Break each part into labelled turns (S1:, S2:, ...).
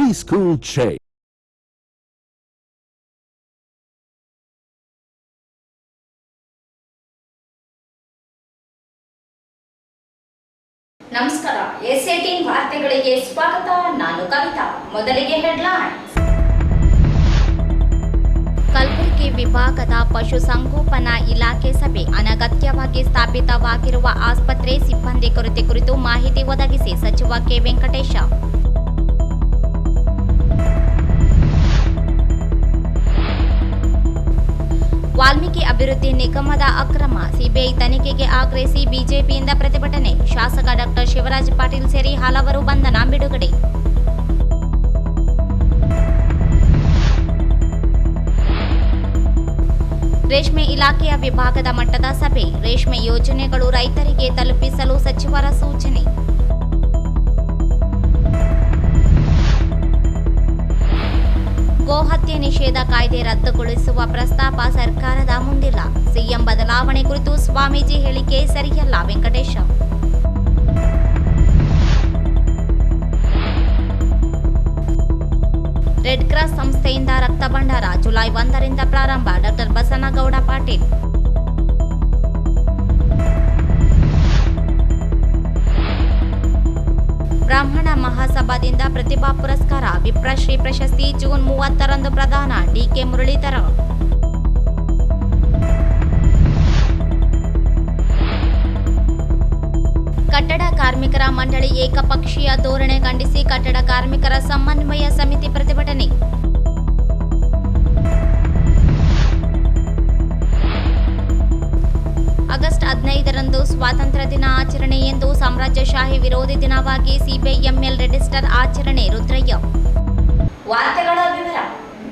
S1: Preschool Check.
S2: ನಮಸ್ಕಾರ, S18 ವಾರ್ತೆಗಳಿಗೆ ಸ್ವಾಗತ. ನಾನು ಕವಿತಾ. ಮೊದಲಿಗೆ ಹೆಡ್ಲೈನ್ಸ್. ಕಲಬುರಗಿ ವಿಭಾಗದ ಪಶುಸಂಗೋಪನಾ ಇಲಾಖೆ ಸಭೆ. ಅನಗತ್ಯವಾಗಿ ಸ್ಥಾಪಿತವಾಗಿರುವ ಆಸ್ಪತ್ರೆ ಸಿಬ್ಬಂದಿ ಕೊರತೆ ಕುರಿತು ಮಾಹಿತಿ ಒದಗಿಸಿ ಸಚಿವ ಕೆ ವೆಂಕಟೇಶ. ವಾಲ್ಮೀಕಿ ಅಭಿವೃದ್ಧಿ ನಿಗಮದ ಅಕ್ರಮ, ಸಿಬಿಐ ತನಿಖೆಗೆ ಆಗ್ರಹಿಸಿ ಬಿಜೆಪಿಯಿಂದ ಪ್ರತಿಭಟನೆ. ಶಾಸಕ ಡಾ ಶಿವರಾಜ್ ಪಾಟೀಲ್ ಸೇರಿ ಹಲವರು ಬಂಧನ, ಬಿಡುಗಡೆ. ರೇಷ್ಮೆ ಇಲಾಖೆಯ ವಿಭಾಗದ ಮಟ್ಟದ ಸಭೆ. ರೇಷ್ಮೆ ಯೋಜನೆಗಳು ರೈತರಿಗೆ ತಲುಪಿಸಲು ಸಚಿವರ ಸೂಚನೆ. ಗೋಹತ್ಯೆ ನಿಷೇಧ ಕಾಯ್ದೆ ರದ್ದುಗೊಳಿಸುವ ಪ್ರಸ್ತಾಪ ಸರ್ಕಾರದ ಮುಂದಿಲ್ಲ. ಸಿಎಂ ಬದಲಾವಣೆ ಕುರಿತು ಸ್ವಾಮೀಜಿ ಹೇಳಿಕೆ ಸರಿಯಲ್ಲ, ವೆಂಕಟೇಶ. ರೆಡ್ ಕ್ರಾಸ್ ಸಂಸ್ಥೆಯಿಂದ ರಕ್ತ ಭಂಡಾರ ಜುಲೈ 1ರಿಂದ ಪ್ರಾರಂಭ. ಡಾ ಬಸನಗೌಡ ಪಾಟೀಲ್. ಬ್ರಾಹ್ಮಣ ಮಹಾಸಭಾದಿಂದ ಪ್ರತಿಭಾ ಪುರಸ್ಕಾರ, ವಿಪ್ರಶ್ರೀ ಪ್ರಶಸ್ತಿ ಜೂನ್ 30ರಂದು ಪ್ರದಾನ. ಡಿಕೆ ಮುರಳೀಧರ. ಕಟ್ಟಡ ಕಾರ್ಮಿಕರ ಮಂಡಳಿ ಏಕಪಕ್ಷೀಯ ಧೋರಣೆ ಖಂಡಿಸಿ ಕಟ್ಟಡ ಕಾರ್ಮಿಕರ ಸಮನ್ವಯ ಸಮಿತಿ ಪ್ರತಿಭಟನೆ. ಆಗಸ್ಟ್ 15ರಂದು ಸ್ವಾತಂತ್ರ್ಯ ದಿನ ಆಚರಣೆ ಎಂದು ಸಾಮ್ರಾಜ್ಯಶಾಹಿ ವಿರೋಧಿ ದಿನವಾಗಿ ಸಿಬಿಐಎಂಎಲ್ ರಿಜಿಸ್ಟರ್ ಆಚರಣೆ. ರುದ್ರಯ್ಯ. ವಾರ್ತೆಗಳ ವಿವರ.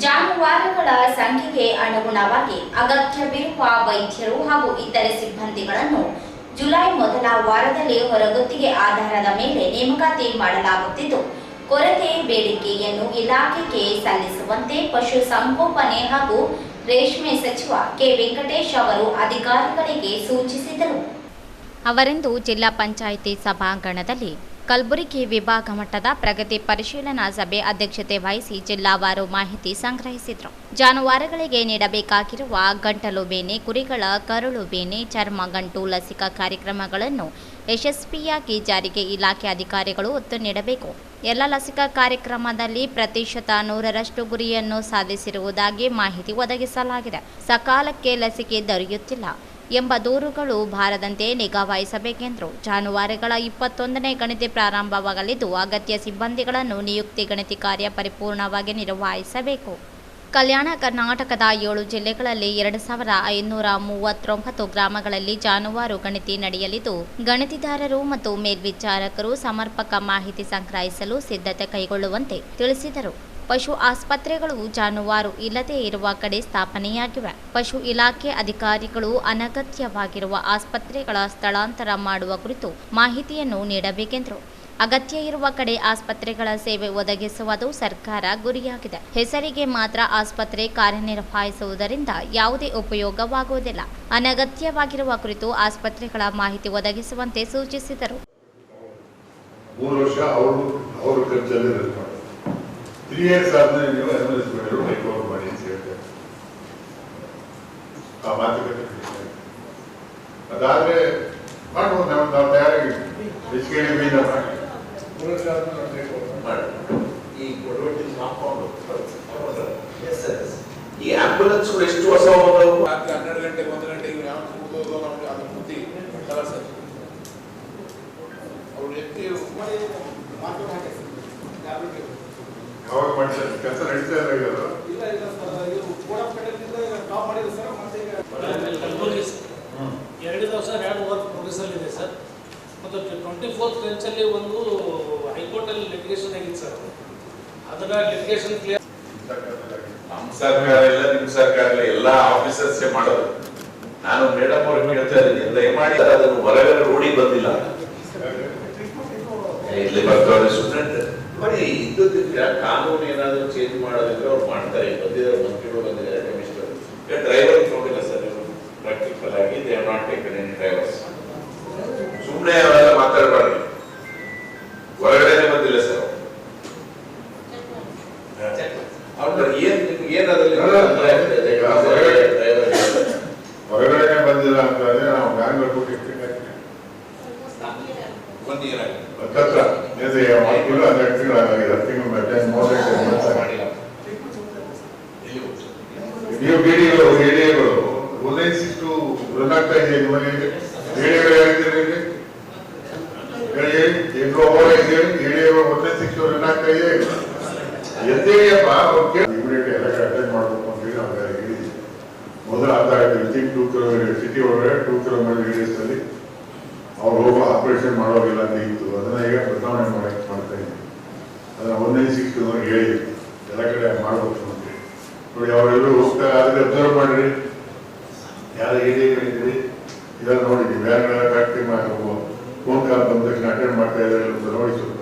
S2: ಜಾನುವಾರುಗಳ ಸಂಖ್ಯೆಗೆ ಅನುಗುಣವಾಗಿ ಅಗತ್ಯವಿರುವ ವೈದ್ಯರು ಹಾಗೂ ಇತರೆ ಸಿಬ್ಬಂದಿಗಳನ್ನು ಜುಲೈ ಮೊದಲ ವಾರದಲ್ಲಿ ಹೊರಗುತ್ತಿಗೆ ಆಧಾರದ ಮೇಲೆ ನೇಮಕಾತಿ ಮಾಡಲಾಗುತ್ತಿದ್ದು, ಕೊರತೆ ಬೇಡಿಕೆಯನ್ನು ಇಲಾಖೆಗೆ ಸಲ್ಲಿಸುವಂತೆ ಪಶುಸಂಗೋಪನೆ ಹಾಗೂ ರೇಷ್ಮೆ ಸಚಿವ ಕೆ ವೆಂಕಟೇಶ್ ಅವರು ಅಧಿಕಾರಿಗಳಿಗೆ ಸೂಚಿಸಿದರು. ಅವರಿಂದು ಜಿಲ್ಲಾ ಪಂಚಾಯಿತಿ ಸಭಾಂಗಣದಲ್ಲಿ ಕಲಬುರಗಿ ವಿಭಾಗ ಮಟ್ಟದ ಪ್ರಗತಿ ಪರಿಶೀಲನಾ ಸಭೆ ಅಧ್ಯಕ್ಷತೆ ವಹಿಸಿ ಜಿಲ್ಲಾವಾರು ಮಾಹಿತಿ ಸಂಗ್ರಹಿಸಿದರು. ಜಾನುವಾರುಗಳಿಗೆ ನೀಡಬೇಕಾಗಿರುವ ಗಂಟಲು ಬೇನೆ, ಕುರಿಗಳ ಕರುಳು ಬೇನೆ, ಚರ್ಮ ಗಂಟು ಲಸಿಕಾ ಕಾರ್ಯಕ್ರಮಗಳನ್ನು ಯಶಸ್ವಿಯಾಗಿ ಜಾರಿಗೆ ಇಲಾಖೆ ಅಧಿಕಾರಿಗಳು ಒತ್ತು ನೀಡಬೇಕು. ಎಲ್ಲ ಲಸಿಕಾ ಕಾರ್ಯಕ್ರಮದಲ್ಲಿ 100% ಗುರಿಯನ್ನು ಸಾಧಿಸಿರುವುದಾಗಿ ಮಾಹಿತಿ ಒದಗಿಸಲಾಗಿದೆ. ಸಕಾಲಕ್ಕೆ ಲಸಿಕೆ ದೊರೆಯುತ್ತಿಲ್ಲ ಎಂಬ ದೂರುಗಳು ಬಾರದಂತೆ ನಿಗಾ ವಹಿಸಬೇಕೆಂದರು. ಜಾನುವಾರುಗಳ 21ನೇ ಗಣತಿ ಪ್ರಾರಂಭವಾಗಲಿದ್ದು, ಅಗತ್ಯ ಸಿಬ್ಬಂದಿಗಳನ್ನು ನಿಯುಕ್ತಿ ಗಣತಿ ಕಾರ್ಯ ಪರಿಪೂರ್ಣವಾಗಿ ನಿರ್ವಹಿಸಬೇಕು. ಕಲ್ಯಾಣ ಕರ್ನಾಟಕದ 7 ಜಿಲ್ಲೆಗಳಲ್ಲಿ 2539 ಗ್ರಾಮಗಳಲ್ಲಿ ಜಾನುವಾರು ಗಣತಿ ನಡೆಯಲಿದ್ದು, ಗಣತಿದಾರರು ಮತ್ತು ಮೇಲ್ವಿಚಾರಕರು ಸಮರ್ಪಕ ಮಾಹಿತಿ ಸಂಗ್ರಹಿಸಲು ಸಿದ್ಧತೆ ಕೈಗೊಳ್ಳುವಂತೆ ತಿಳಿಸಿದರು. ಪಶು ಆಸ್ಪತ್ರೆಗಳು ಜಾನುವಾರು ಇಲ್ಲದೇ ಇರುವ ಕಡೆ ಸ್ಥಾಪನೆಯಾಗಿವೆ. ಪಶು ಇಲಾಖೆ ಅಧಿಕಾರಿಗಳು ಅನಗತ್ಯವಾಗಿರುವ ಆಸ್ಪತ್ರೆಗಳ ಸ್ಥಳಾಂತರ ಮಾಡುವ ಕುರಿತು ಮಾಹಿತಿಯನ್ನು ನೀಡಬೇಕೆಂದರು. ಅಗತ್ಯ ಇರುವ ಕಡೆ ಆಸ್ಪತ್ರೆಗಳ ಸೇವೆ ಒದಗಿಸುವುದು ಸರ್ಕಾರ ಗುರಿಯಾಗಿದೆ. ಹೆಸರಿಗೆ ಮಾತ್ರ ಆಸ್ಪತ್ರೆ ಕಾರ್ಯನಿರ್ವಹಿಸುವುದರಿಂದ ಯಾವುದೇ ಉಪಯೋಗವಾಗುವುದಿಲ್ಲ. ಅನಗತ್ಯವಾಗಿರುವ ಕುರಿತು ಆಸ್ಪತ್ರೆಗಳ ಮಾಹಿತಿ ಒದಗಿಸುವಂತೆ ಸೂಚಿಸಿದರು.
S3: 3 ವರ್ಷ ಅವರು ಖರ್ಚಲ್ಲಿ 3 years ಆದ್ಮೇಲೆ ನೀವು ಎಮರ್ಜೆನ್ಸಿ ಟೇಕ್ ಓವರ್ ಮಾಡಿ ಅಂತ ಹೇಳ್ತಾರೆ. ಆ ಮಾತುಕತೆ ಅದಾದ್ರೆ ಮಾಡ್ಬೋದು. ನಾವು ತಯಾರಾಗಿದ್ದೀವಿ.
S4: ಈ ಆಂಬುಲೆನ್ಸ್ ಎಷ್ಟು ಹೊಸ
S5: 12 ಗಂಟೆ 1 ಗಂಟೆಗೆ ಯಾವ ಕೂದೋದು ನಮ್ಗೆ ಅದು ಬುದ್ಧಿ ಕಲ ಸರ್. ಅವ್ರು ಎತ್ತಿ
S3: ಯಾವಾಗ ಮಾಡ್ತಾರೆ ಕೆಲಸ ನಡೀತಾ ಇಲ್ಲ.
S5: ಇಲ್ಲ ಸರ್, ಇದು ಕೋಡಪ್ ಕಡೆಯಿಂದ ಟಾಪ್ ಮಾಡಿದ್ರು ಸರ್. ಮತ್ತೆ ಈಗ 2 ದಿವಸ 2 ವರ್ಕ್ ಪ್ರೋಗ್ರೆಸ್ ಅಲ್ಲಿ ಇದೆ ಸರ್. ಮತ್ತು 24th ಬೆಂಚಲ್ಲಿ ಒಂದು ಹೈಕೋರ್ಟಲ್ಲಿ ಲಿಟಿಗೇಷನ್ ಆಗಿತ್ತು ಸರ್. ಅದರ ಲಿಟಿಗೇಷನ್ ಕ್ಲಿಯರ್.
S4: ನಮ್ಮ ಸರ್ಕಾರ ಇಲ್ಲ, ನಿಮ್ಮ ಸರ್ಕಾರ ಇಲ್ಲ, ಎಲ್ಲ ಆಫೀಸರ್ಸ್ ಮಾಡೋದು. ನಾನು ಮೇಡಮ್ ಅವ್ರಿಗೆ ಹೇಳ್ತಾ ಇದ್ದೀನಿ, ದಯಮಾಡಿ ಅದನ್ನು ಹೊರಗಡೆ ರೋಡಿಗೆ ಬಂದಿಲ್ಲ, ಇಲ್ಲಿ ಬರ್ತಾರೆ ಸ್ಟೂಡೆಂಟ್ ಬರೀ ಇದ್ದದ್ದಿದ್ರೆ ಕಾನೂನು ಏನಾದರೂ ಚೇಂಜ್ ಮಾಡೋದಿದ್ರೆ ಅವ್ರು ಮಾಡ್ತಾರೆ. ಬಂದಿದ್ದಾರೆ, ಮಂತ್ರಿಗಳು ಬಂದಿದ್ದಾರೆ, ಕಮಿಷನರ್. ಈಗ ಡ್ರೈವರ್ ನೋಡಿಲ್ಲ ಸರ್, ಪ್ರಾಕ್ಟಿಕಲ್ ಆಗಿ they have not taken any drivers. ಸುಮ್ಮನೆ ಅವೆಲ್ಲ ಮಾತಾಡಬಾರ್ದು. ಹೊರಗಡೆನೆ ಬಂದಿಲ್ಲ ಸರ್.
S3: ಬಂದು ಹೇಳಿಗಳು ಹೇಳಿದ್ದೀರಿ ಹೇಳಿ ಎಂಟು ಒಬ್ಬರ ಹೇಳಿ ಒಂದೇ ಶಿಕ್ಷೆ ಏನಾಗ್ತಾಯಿದೆ ಎದ್ದೇಳಿಯಪ್ಪ ಇಮಿಡಿಯೇಟ್ ಎಲ್ಲ ಅಟೆಂಡ್ ಮಾಡಬೇಕು ಅಂತ ಹೇಳಿ ನಾವು ಹೇಳಿದ್ವಿ. ಮೊದಲು ಆಗ್ತಾ ಇದ್ದೀವಿ 2 ಕಿಲೋಮೀಟರ್ ಸಿಟಿ ಒಳಗಡೆ 2 ಕಿಲೋಮೀಟರ್ ರೇಡಿಯಸ್ ಅಲ್ಲಿ ಅವ್ರು ಹೋಗೋ ಆಪರೇಷನ್ ಮಾಡೋದಿಲ್ಲ ಅಂತ ಇತ್ತು. ಅದನ್ನ ಈಗ ಬದಲಾವಣೆ ಮಾಡ್ತಾ ಇದ್ದೀವಿ. ಅದನ್ನ 1 6 ಹೇಳಿದ್ವಿ ಎಲ್ಲ ಕಡೆ ಮಾಡ್ಬೇಕು ಅಂತ ಹೇಳಿ. ನೋಡಿ ಅವರೆಲ್ಲರೂ ಹೋಗ್ತಾ ಅದಕ್ಕೆ ಅಬ್ಸರ್ವ್ ಮಾಡ್ರಿ ಯಾರು ಹೇಳಿದ್ದೀರಿ ಇದೆಲ್ಲ ನೋಡಿದ್ವಿ. ವ್ಯಾನ್ಗಳೆಲ್ಲ ಫ್ಯಾಕ್ಟ್ರಿ ಮಾಡಬೇಕು ಫೋನ್ ಕಾಲ್ ಬಂದ ತಕ್ಷಣ ಅಟೆಂಡ್ ಮಾಡ್ತಾ ಇದ್ದಾರೆ ಅಂತ ನೋಡಿ ಸ್ವಲ್ಪ.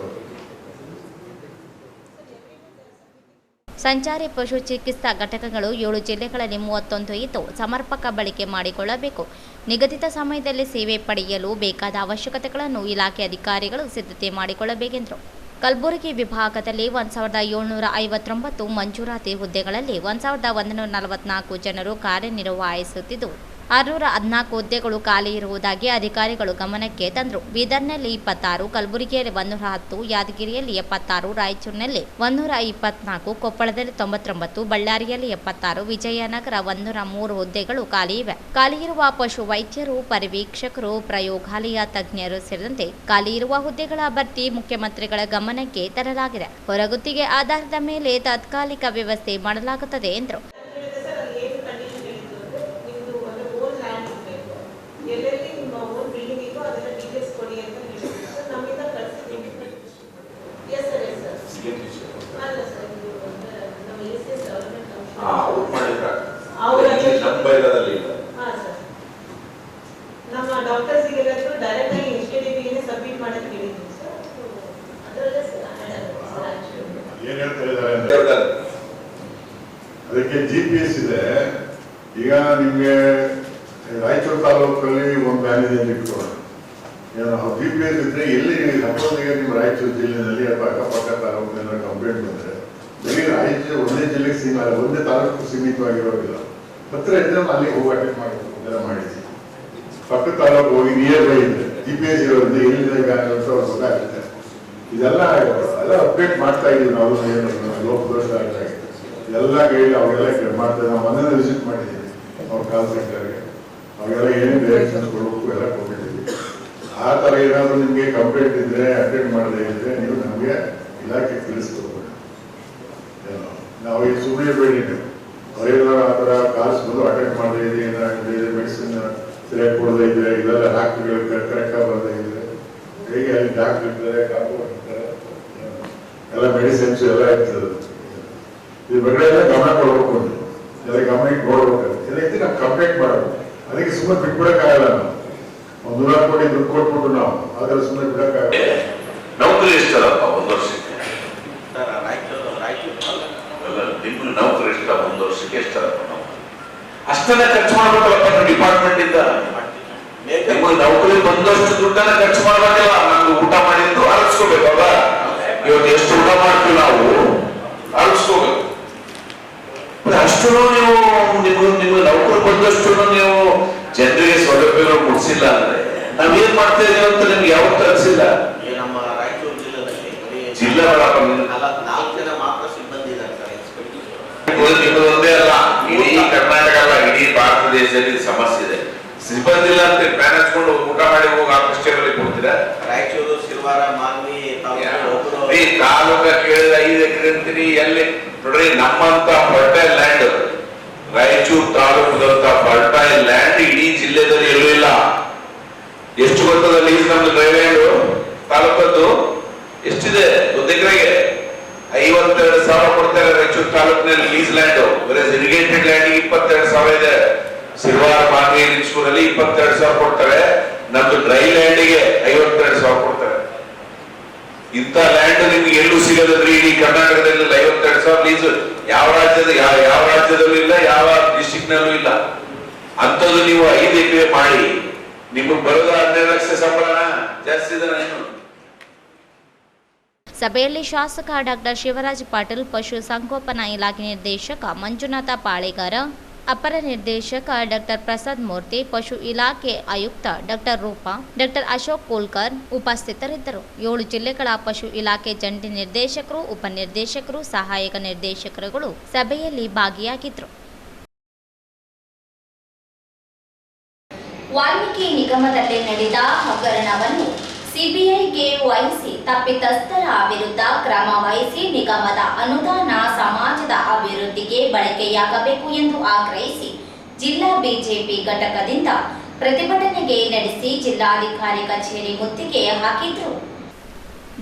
S2: ಸಂಚಾರಿ ಪಶು ಚಿಕಿತ್ಸಾ ಘಟಕಗಳು 7 ಜಿಲ್ಲೆಗಳಲ್ಲಿ 31 ಇದ್ದು ಸಮರ್ಪಕ ಬಳಕೆ ಮಾಡಿಕೊಳ್ಳಬೇಕು. ನಿಗದಿತ ಸಮಯದಲ್ಲಿ ಸೇವೆ ಪಡೆಯಲು ಬೇಕಾದ ಅವಶ್ಯಕತೆಗಳನ್ನು ಇಲಾಖೆ ಅಧಿಕಾರಿಗಳು ಸಿದ್ಧತೆ ಮಾಡಿಕೊಳ್ಳಬೇಕೆಂದರು. ಕಲಬುರಗಿ ವಿಭಾಗದಲ್ಲಿ 1759 ಮಂಜೂರಾತಿ ಹುದ್ದೆಗಳಲ್ಲಿ 1144 ಜನರು ಕಾರ್ಯನಿರ್ವಹಿಸುತ್ತಿದ್ದು 614 ಹುದ್ದೆಗಳು ಖಾಲಿ ಇರುವುದಾಗಿ ಅಧಿಕಾರಿಗಳು ಗಮನಕ್ಕೆ ತಂದರು. ಬೀದರ್ನಲ್ಲಿ 26, ಕಲಬುರಗಿಯಲ್ಲಿ 110, ಯಾದಗಿರಿಯಲ್ಲಿ 76, ರಾಯಚೂರಿನಲ್ಲಿ 124, ಕೊಪ್ಪಳದಲ್ಲಿ 99, ಬಳ್ಳಾರಿಯಲ್ಲಿ 76, ವಿಜಯನಗರ 103 ಹುದ್ದೆಗಳು ಖಾಲಿ ಇವೆ. ಖಾಲಿ ಇರುವ ಪಶು ವೈದ್ಯರು, ಪರಿವೀಕ್ಷಕರು, ಪ್ರಯೋಗಾಲಯ ತಜ್ಞರು ಸೇರಿದಂತೆ ಖಾಲಿ ಇರುವ ಹುದ್ದೆಗಳ ಭರ್ತಿ ಮುಖ್ಯಮಂತ್ರಿಗಳ ಗಮನಕ್ಕೆ ತರಲಾಗಿದೆ. ಹೊರಗುತ್ತಿಗೆ ಆಧಾರದ ಮೇಲೆ ತಾತ್ಕಾಲಿಕ ವ್ಯವಸ್ಥೆ ಮಾಡಲಾಗುತ್ತದೆ ಎಂದರು.
S1: ಎಲ್ಲೆಲ್ಲಿ ನಿಮ್ಮ ಓನ್ ಬಿಲ್ಡಿಂಗ್ ಇತ್ತು ಅದೆಲ್ಲ ಡೀಟೇಲ್ಸ್ ಕೊಡಿ ಅಂತ ಹೇಳಿದ್ರು ಸರ್. ನಮ್ಮಿಂದ ಕಳಿಸ್ತೀನಿ. ಎಸ್ ಸರ್ ಎಸ್ ಸರ್ ಅಲ್ಲ ಸರ್ ಇದು ನಮ್ಮ ಎಸ್ ಗವರ್ಮೆಂಟ್
S4: ಅವ್ರು ಮಾಡಿದ್ರ
S1: ಅವರ
S4: ನಂಬೈಲದಲ್ಲಿ
S1: ಹಾಂ ಸರ್ ನಮ್ಮ ಡಾಕ್ಟರ್ಸಿಗೆ ಡೈರೆಕ್ಟ್ ಆಗಿ HKDBಗೆ ಸಬ್ಮಿಟ್ ಮಾಡಕ್ಕೆ ಹೇಳಿದ್ದೀನಿ ಸರ್. ಅದರಲ್ಲೇ ಸರ್
S3: ಏನ್ ಹೇಳ್ತಾ ಇದ್ದಾರೆ ಅದಕ್ಕೆ GPS ಇದೆ. ಈಗ ನಿಮ್ಗೆ ರಾಯಚೂರು ತಾಲೂಕಲ್ಲಿ ಒಂದು ವ್ಯಾನ್ ಇದೆ ಅಂತ ಇಟ್ಕೊಳ್ಳೋಣ. GPS ಇದ್ರೆ ಎಲ್ಲಿ ಸಪೋಸಿಗೆ ನಿಮ್ಮ ರಾಯಚೂರು ಜಿಲ್ಲೆಯಲ್ಲಿ ಅಥವಾ ಅಕ್ಕಪಕ್ಕ ತಾಲೂಕಿನ ಕಂಪ್ಲೇಂಟ್ ಬಂದ್ರೆ ಬರೀ ರಾಯಚೂರು ಒಂದೇ ಜಿಲ್ಲೆಗೆ ಸೀಮಿತ, ಒಂದೇ ತಾಲೂಕು ಸೀಮಿತವಾಗಿರೋದಿಲ್ಲ. ಹತ್ತಿರ ಇದ್ರೆ ಅಲ್ಲಿ ಹೋಗಿ ಅಟೆಂಡ್ ಮಾಡಬೇಕು ಇದೆಲ್ಲ ಮಾಡಿದ್ವಿ. ಪಕ್ಕದ ತಾಲೂಕು ಹೋಗಿ ನಿಯರ್ ಬೈ ಇದ್ರೆ GPS ಇರೋದ್ರಿಂದ ಎಲ್ಲಿದೆ ವ್ಯಾನ್ ಅಂತ ಅವ್ರು ಗೊತ್ತಾಗುತ್ತೆ. ಇದೆಲ್ಲ ಅಪ್ಡೇಟ್ ಮಾಡ್ತಾ ಇದೀವಿ ನಾವು. ಲೋಕದೋಷ ಇದೆಲ್ಲ ಕೇಳಿ ಅವೆಲ್ಲ ಮಾಡ್ತಾ ನಾವು ಮೊನ್ನೆ ವಿಸಿಟ್ ಮಾಡಿದ್ದೀವಿ ಅವ್ರ ಕಾಲ್ ಸೆಂಟರ್ಗೆ. ಅವೆಲ್ಲ ಏನೇನು ಡೈರೆಕ್ಷನ್ಸ್ ಕೊಡಬೇಕು ಎಲ್ಲ ಕೊಟ್ಟಿದ್ದೀವಿ. ಆ ಥರ ಏನಾದರೂ ನಿಮಗೆ ಕಂಪ್ಲೇಂಟ್ ಇದ್ರೆ ಅಟೆಂಡ್ ಮಾಡದೇ ಇದ್ರೆ ನೀವು ನಮಗೆ ಇಲಾಖೆ ತಿಳಿಸ್ಕೊಡ್ಬೇಕು. ನಾವು ಈಗ ಸುಮ್ಮನೆ ಬೇಡಿ ಅವರೆಲ್ಲ ಆ ಥರ ಕಾಲ್ಸ್ ಬಂದು ಅಟೆಂಡ್ ಮಾಡದೇ ಇದೆ, ಏನಾಗಿದೆ ಮೆಡಿಸಿನ್ ಸರಿಯಾಗಿ ಕೊಡದೇ ಇದ್ರೆ, ಇದೆಲ್ಲ ಡಾಕ್ಟರ್ಗಳು ಕರೆಕ್ಟಾಗಿ ಬರದೇ ಇದ್ರೆ, ಹೇಗೆ ಅಲ್ಲಿ ಡಾಕ್ಟರ್ ಇರ್ತಾರೆ, ಕಾಂಪೌಂಡ್ ಇರ್ತಾರೆ, ಎಲ್ಲ ಮೆಡಿಸಿನ್ಸ್ ಎಲ್ಲ ಇರ್ತದೆ. ಇದ್ರ ಬಗ್ಗೆ ಎಲ್ಲ ಗಮನ ಕೊಡಬೇಕು ಅಂತ ಎಲ್ಲ ಗಮನಕ್ಕೆ ನೋಡ್ಬೇಕು. ಇದಕ್ಕೆ ನಾವು ಕಂಪ್ಲೇಂಟ್ ಮಾಡಬೇಕು. ಅದಕ್ಕೆ ಸುಮ್ಮನೆ ಬಿಟ್ಬಿಡಕ್ಕಾಗಲ್ಲ. ನಾವು 100 ಕೋಟಿ ದುಡ್ಡು ಕೊಟ್ಬಿಟ್ಟು ನಾವು ಆದ್ರೆ ಸುಮ್ಮನೆ ಬಿಡಕ್ಕಾಗಲ್ಲ.
S4: ನೌಕರಿ ಎಷ್ಟಲ್ಲಪ್ಪ ಒಂದು ವರ್ಷಕ್ಕೆ? ನಿಮ್ಗೆ ನೌಕರಿ ಎಷ್ಟ ಒಂದು ವರ್ಷಕ್ಕೆ ಎಷ್ಟಲ್ಲಪ್ಪ? ನಾವು ಅಷ್ಟನ್ನ ಖರ್ಚು ಮಾಡ್ಬೇಕಲ್ಲಪ್ಪ ನಮ್ಮ ಡಿಪಾರ್ಟ್ಮೆಂಟ್ ಇಂದ. ನಿಮ್ಗೆ ನೌಕರಿ ಬಂದಷ್ಟು ದುಡ್ಡನ್ನ ಖರ್ಚು ಮಾಡ್ಬೇಕಲ್ಲ. ನಮ್ಗೆ ಊಟ ಮಾಡಿದ್ದು ಅರಳಿಸ್ಕೋಬೇಕಲ್ಲ. ಇವತ್ತು ಎಷ್ಟು ಊಟ ಮಾಡ್ತೀವಿ ನಾವು ಅರಳಿಸ್ಕೋಬೇಕು. ಅಷ್ಟು ನೀವು ನಿಮ್ಗೆ ನೌಕರಿ ಬಂದಷ್ಟು ನೀವು ಜನರಿಗೆ ಸೌಲಭ್ಯಗಳು ಕೊಡಿಸಿಲ್ಲ ಅಂದ್ರೆ ನಾವೇನ್ ಮಾಡ್ತಾ ಇದೀವಿ ಅಂತ ನಿಮ್ಗೆ ಯಾವತ್ತೂ ಅನಿಸಿಲ್ಲ.
S6: ನಮ್ಮ ರಾಯಚೂರು ಜಿಲ್ಲೆಯಲ್ಲಿ
S4: ಜಿಲ್ಲಾ
S6: 4 ಜನ ಮಾತ್ರ ಸಿಬ್ಬಂದಿ ಇದ್ದಾರೆ.
S4: ನಿಮ್ಮದೊಂದೇ ಅಲ್ಲ, ಇಡೀ ಕರ್ನಾಟಕ ಅಲ್ಲ, ಇಡೀ ಭಾರತ ದೇಶದಲ್ಲಿ ಸಮಸ್ಯೆ ಇದೆ. ಸಿಬ್ಬಂದಿ ಇಲ್ಲ ಅಂತ ಫ್ಯಾನ್ ಹಚ್ಕೊಂಡು ಊಟ ಮಾಡಿ ಹೋಗಿ ಆಫೀಸ್ಗಳಲ್ಲಿ ಕೊಡ್ತೀರಾ?
S6: ರಾಯಚೂರು, ಸಿರ್ವಾರ, ಮಾನ್ವಿ
S4: ತಾಲೂಕ ಕೇಳಿದ 5 ಎಕರೆ ಅಂತೀರಿ. ಎಲ್ಲಿ ನೋಡ್ರಿ, ನಮ್ಮಂತ ಫರ್ಟೈಲ್ ಲ್ಯಾಂಡ್, ರಾಯಚೂರು ತಾಲೂಕದಂತ ಫರ್ಟೈಲ್ ಲ್ಯಾಂಡ್ ಇಡೀ ಜಿಲ್ಲೆದಲ್ಲಿ ಎಲ್ಲೂ ಇಲ್ಲ. ಎಷ್ಟು ಗೊತ್ತದ ಲೀಸ್ ನಮ್ದು ಡ್ರೈ ಲ್ಯಾಂಡ್ ತಾಲೂಕದ್ದು ಎಷ್ಟಿದೆ? 1 ಎಕರೆಗೆ 52,000 ಕೊಡ್ತಾರೆ ರಾಯಚೂರು ತಾಲೂಕಿನಲ್ಲಿ ಲೀಸ್ ಲ್ಯಾಂಡ್. ಇರಿಗೇಟೆಡ್ ಲ್ಯಾಂಡ್ 22,000 ಇದೆ. ಸಿರ್ವಾರ, ಮಾನ್ವಿ, ಲಿಂಗಸೂರಲ್ಲಿ 22,000 ಕೊಡ್ತಾರೆ. ನಮ್ದು ಡ್ರೈ ಲ್ಯಾಂಡಿಗೆ 52,000 ಕೊಡ್ತಾರೆ. ಇಂಥ ಲ್ಯಾಂಡ್ ನಿಮ್ಗೆ ಎಲ್ಲೂ ಸಿಗದ್ರಿ ಇಡೀ ಕರ್ನಾಟಕದಲ್ಲಿ. 52,000 ಲೀಸ್ ಯಾವ ರಾಜ್ಯದಲ್ಲೂ ಇಲ್ಲ, ಯಾವ ಡಿಸ್ಟ್ರಿಕ್ಟ್ ನಲ್ಲೂ ಇಲ್ಲ. ಅಂತದ್ದು ನೀವು 5 ಎಕರೆ ಮಾಡಿ ನಿಮಗೆ ಬರೋದು 15 ಲಕ್ಷ ಸಂಬಳ ಜಾಸ್ತಿ ಇದೆ.
S2: ಸಭೆಯಲ್ಲಿ ಶಾಸಕ ಡಾಕ್ಟರ್ ಶಿವರಾಜ್ ಪಾಟೀಲ್, ಪಶು ಸಂಗೋಪನಾ ಇಲಾಖೆ ನಿರ್ದೇಶಕ ಮಂಜುನಾಥ ಪಾಳೆಗಾರ, ಅಪರ ನಿರ್ದೇಶಕ ಡಾಕ್ಟರ್ ಪ್ರಸಾದ್ ಮೂರ್ತಿ, ಪಶು ಇಲಾಖೆ ಆಯುಕ್ತ ಡಾಕ್ಟರ್ ರೂಪಾ, ಡಾಕ್ಟರ್ ಅಶೋಕ್ ಕೋಲ್ಕರ್ ಉಪಸ್ಥಿತರಿದ್ದರು. 7 ಜಿಲ್ಲೆಗಳ ಪಶು ಇಲಾಖೆ ಜಂಟಿ ನಿರ್ದೇಶಕರು, ಉಪನಿರ್ದೇಶಕರು, ಸಹಾಯಕ ನಿರ್ದೇಶಕರುಗಳು ಸಭೆಯಲ್ಲಿ ಭಾಗಿಯಾಗಿದ್ದರು. ವಾಲ್ಮೀಕಿ ನಿಗಮದಲ್ಲಿ ನಡೆದ ಹಗರಣವನ್ನು ಸಿಬಿಐಗೆ ವಹಿಸಿ ತಪ್ಪಿತಸ್ಥರ ವಿರುದ್ಧ ಕ್ರಮ ವಹಿಸಿ ನಿಗಮದ ಅನುದಾನ ಸಮಾಜದ ಅಭಿವೃದ್ಧಿಗೆ ಬಳಕೆಯಾಗಬೇಕು ಎಂದು ಆಗ್ರಹಿಸಿ ಜಿಲ್ಲಾ ಬಿಜೆಪಿ ಘಟಕದಿಂದ ಪ್ರತಿಭಟನೆಗೆ ನಡೆಸಿ ಜಿಲ್ಲಾಧಿಕಾರಿ ಕಚೇರಿ ಮುತ್ತಿಗೆ ಹಾಕಿದ್ರು.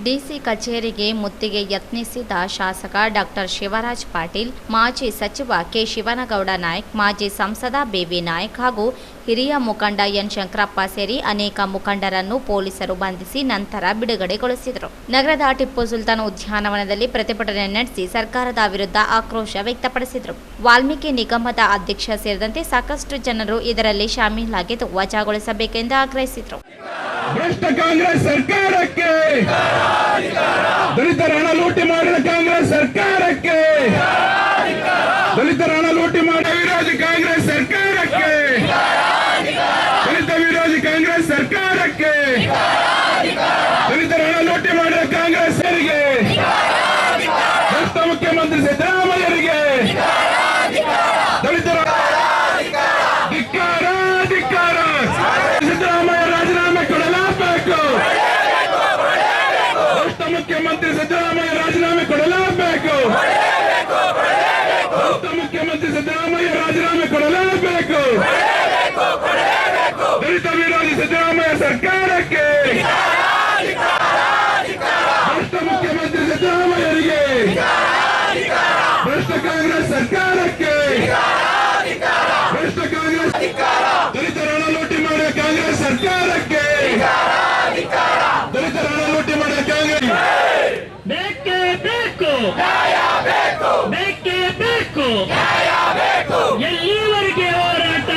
S2: ಡಿಸಿ ಕಚೇರಿಗೆ ಮುತ್ತಿಗೆ ಯತ್ನಿಸಿದ ಶಾಸಕ ಡಾಕ್ಟರ್ ಶಿವರಾಜ್ ಪಾಟೀಲ್, ಮಾಜಿ ಸಚಿವ ಕೆ ಶಿವನಗೌಡ ನಾಯ್ಕ್, ಮಾಜಿ ಸಂಸದ ಬೇಬಿ ನಾಯ್ಕ್ ಹಾಗೂ ಹಿರಿಯ ಮುಖಂಡ ಎನ್ ಶಂಕರಪ್ಪ ಸೇರಿ ಅನೇಕ ಮುಖಂಡರನ್ನು ಪೊಲೀಸರು ಬಂಧಿಸಿ ನಂತರ ಬಿಡುಗಡೆಗೊಳಿಸಿದರು. ನಗರದ ಟಿಪ್ಪು ಸುಲ್ತಾನ್ ಉದ್ಯಾನವನದಲ್ಲಿ ಪ್ರತಿಭಟನೆ ನಡೆಸಿ ಸರ್ಕಾರದ ವಿರುದ್ಧ ಆಕ್ರೋಶ ವ್ಯಕ್ತಪಡಿಸಿದರು. ವಾಲ್ಮೀಕಿ ನಿಗಮದ ಅಧ್ಯಕ್ಷ ಸೇರಿದಂತೆ ಸಾಕಷ್ಟು ಜನರು ಇದರಲ್ಲಿ ಶಾಮೀಲಾಗಿದ್ದು ವಜಾಗೊಳಿಸಬೇಕೆಂದು ಆಗ್ರಹಿಸಿದರು.
S7: ಭ್ರಷ್ಟ ಕಾಂಗ್ರೆಸ್ ಸರ್ಕಾರಕ್ಕೆ, ದಲಿತರ ಹಣ ಲೂಟಿ ಮಾಡಿದ ಕಾಂಗ್ರೆಸ್ ಸರ್ಕಾರಕ್ಕೆ, ದಲಿತರ ಹಣ ಲೂಟಿ ಮಾಡಿದ ವಿರೋಧಿ ಕಾಂಗ್ರೆಸ್ ಸರ್ಕಾರಕ್ಕೆ, ದಲಿತ ವಿರೋಧಿ ಕಾಂಗ್ರೆಸ್ ಸರ್ಕಾರಕ್ಕೆ, ದಲಿತರ ಹಣ ಲೂಟಿ ಮಾಡಿದ ಕಾಂಗ್ರೆಸ್ಸರಿಗೆ, ಭ್ರಷ್ಟ ಮುಖ್ಯಮಂತ್ರಿ ಸಿದ್ದರಾಮಯ್ಯರಿಗೆ ದಲಿತರ ಧಿಕ್ಕಾರ ಧಿಕ್ಕಾರ. ಸಿದ್ದರಾಮಯ್ಯ ರಾಜೀನಾಮೆ ಕೊಡಲೇಬೇಕು. ಭ್ರಷ್ಟ ಮುಖ್ಯಮಂತ್ರಿ ಸಿದ್ದರಾಮಯ್ಯ ರಾಜೀನಾಮೆ ಕೊಡಲೇಬೇಕು. ಭ್ರಷ್ಟ ಮುಖ್ಯಮಂತ್ರಿ ಸಿದ್ದರಾಮಯ್ಯ ರಾಜೀನಾಮೆ ಕೊಡಲೇಬೇಕು. ದಲಿತ ವಿರೋಧಿ ಸಿದ್ದರಾಮಯ್ಯ ಸರ್ಕಾರಕ್ಕೆ, ಭ್ರಷ್ಟ ಮುಖ್ಯಮಂತ್ರಿ ಸಿದ್ದರಾಮಯ್ಯರಿಗೆ, ಭ್ರಷ್ಟ ಕಾಂಗ್ರೆಸ್ ಸರ್ಕಾರಕ್ಕೆ, ಭ್ರಷ್ಟ ಕಾಂಗ್ರೆಸ್ ದಲಿತರ ಹಣ ಲೂಟಿ ಮಾಡಿದ ಕಾಂಗ್ರೆಸ್ ಸರ್ಕಾರಕ್ಕೆ, ದಲಿತರ ಹಣ ಲೂಟಿ ಮಾಡಿದ ಕಾಂಗ್ರೆಸ್ ಬೇಕೇ ಬೇಕು, ಬೇಕೇ ಬೇಕು. ಎಲ್ಲಿವರೆಗೆ ಹೋರಾಟ,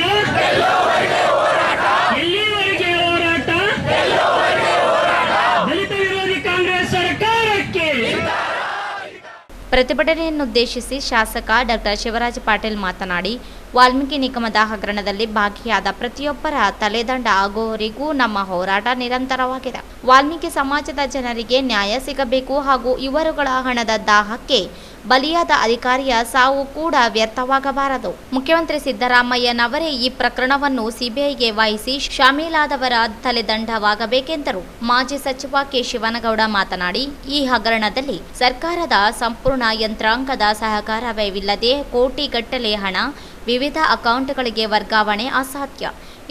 S7: ಎಲ್ಲಿವರೆಗೆ ಹೋರಾಟ, ದಲಿತ ವಿರೋಧಿ ಕಾಂಗ್ರೆಸ್ ಸರ್ಕಾರಕ್ಕೆ.
S2: ಪ್ರತಿಭಟನೆಯನ್ನುದ್ದೇಶಿಸಿ ಶಾಸಕ ಡಾಕ್ಟರ್ ಶಿವರಾಜ್ ಪಾಟೀಲ್ ಮಾತನಾಡಿ, ವಾಲ್ಮೀಕಿ ನಿಗಮದ ಹಗರಣದಲ್ಲಿ ಭಾಗಿಯಾದ ಪ್ರತಿಯೊಬ್ಬರ ತಲೆದಂಡ ಆಗುವವರೆಗೂ ನಮ್ಮ ಹೋರಾಟ ನಿರಂತರವಾಗಿದೆ. ವಾಲ್ಮೀಕಿ ಸಮಾಜದ ಜನರಿಗೆ ನ್ಯಾಯ ಸಿಗಬೇಕು ಹಾಗೂ ಇವರುಗಳ ಹಣದ ದಾಹಕ್ಕೆ ಬಲಿಯಾದ ಅಧಿಕಾರಿಯ ಸಾವು ಕೂಡ ವ್ಯರ್ಥವಾಗಬಾರದು. ಮುಖ್ಯಮಂತ್ರಿ ಸಿದ್ದರಾಮಯ್ಯನವರೇ ಈ ಪ್ರಕರಣವನ್ನು ಸಿಬಿಐಗೆ ವಹಿಸಿ ಶಾಮೀಲಾದವರ ತಲೆದಂಡವಾಗಬೇಕೆಂದರು. ಮಾಜಿ ಸಚಿವ ಕೆ ಶಿವನಗೌಡ ಮಾತನಾಡಿ, ಈ ಹಗರಣದಲ್ಲಿ ಸರ್ಕಾರದ ಸಂಪೂರ್ಣ ಯಂತ್ರಾಂಗದ ಸಹಕಾರವಿಲ್ಲದೆ ಕೋಟಿಗಟ್ಟಲೆ ಹಣ ವಿವಿಧ ಅಕೌಂಟ್ಗಳಿಗೆ ವರ್ಗಾವಣೆ ಅಸಾಧ್ಯ.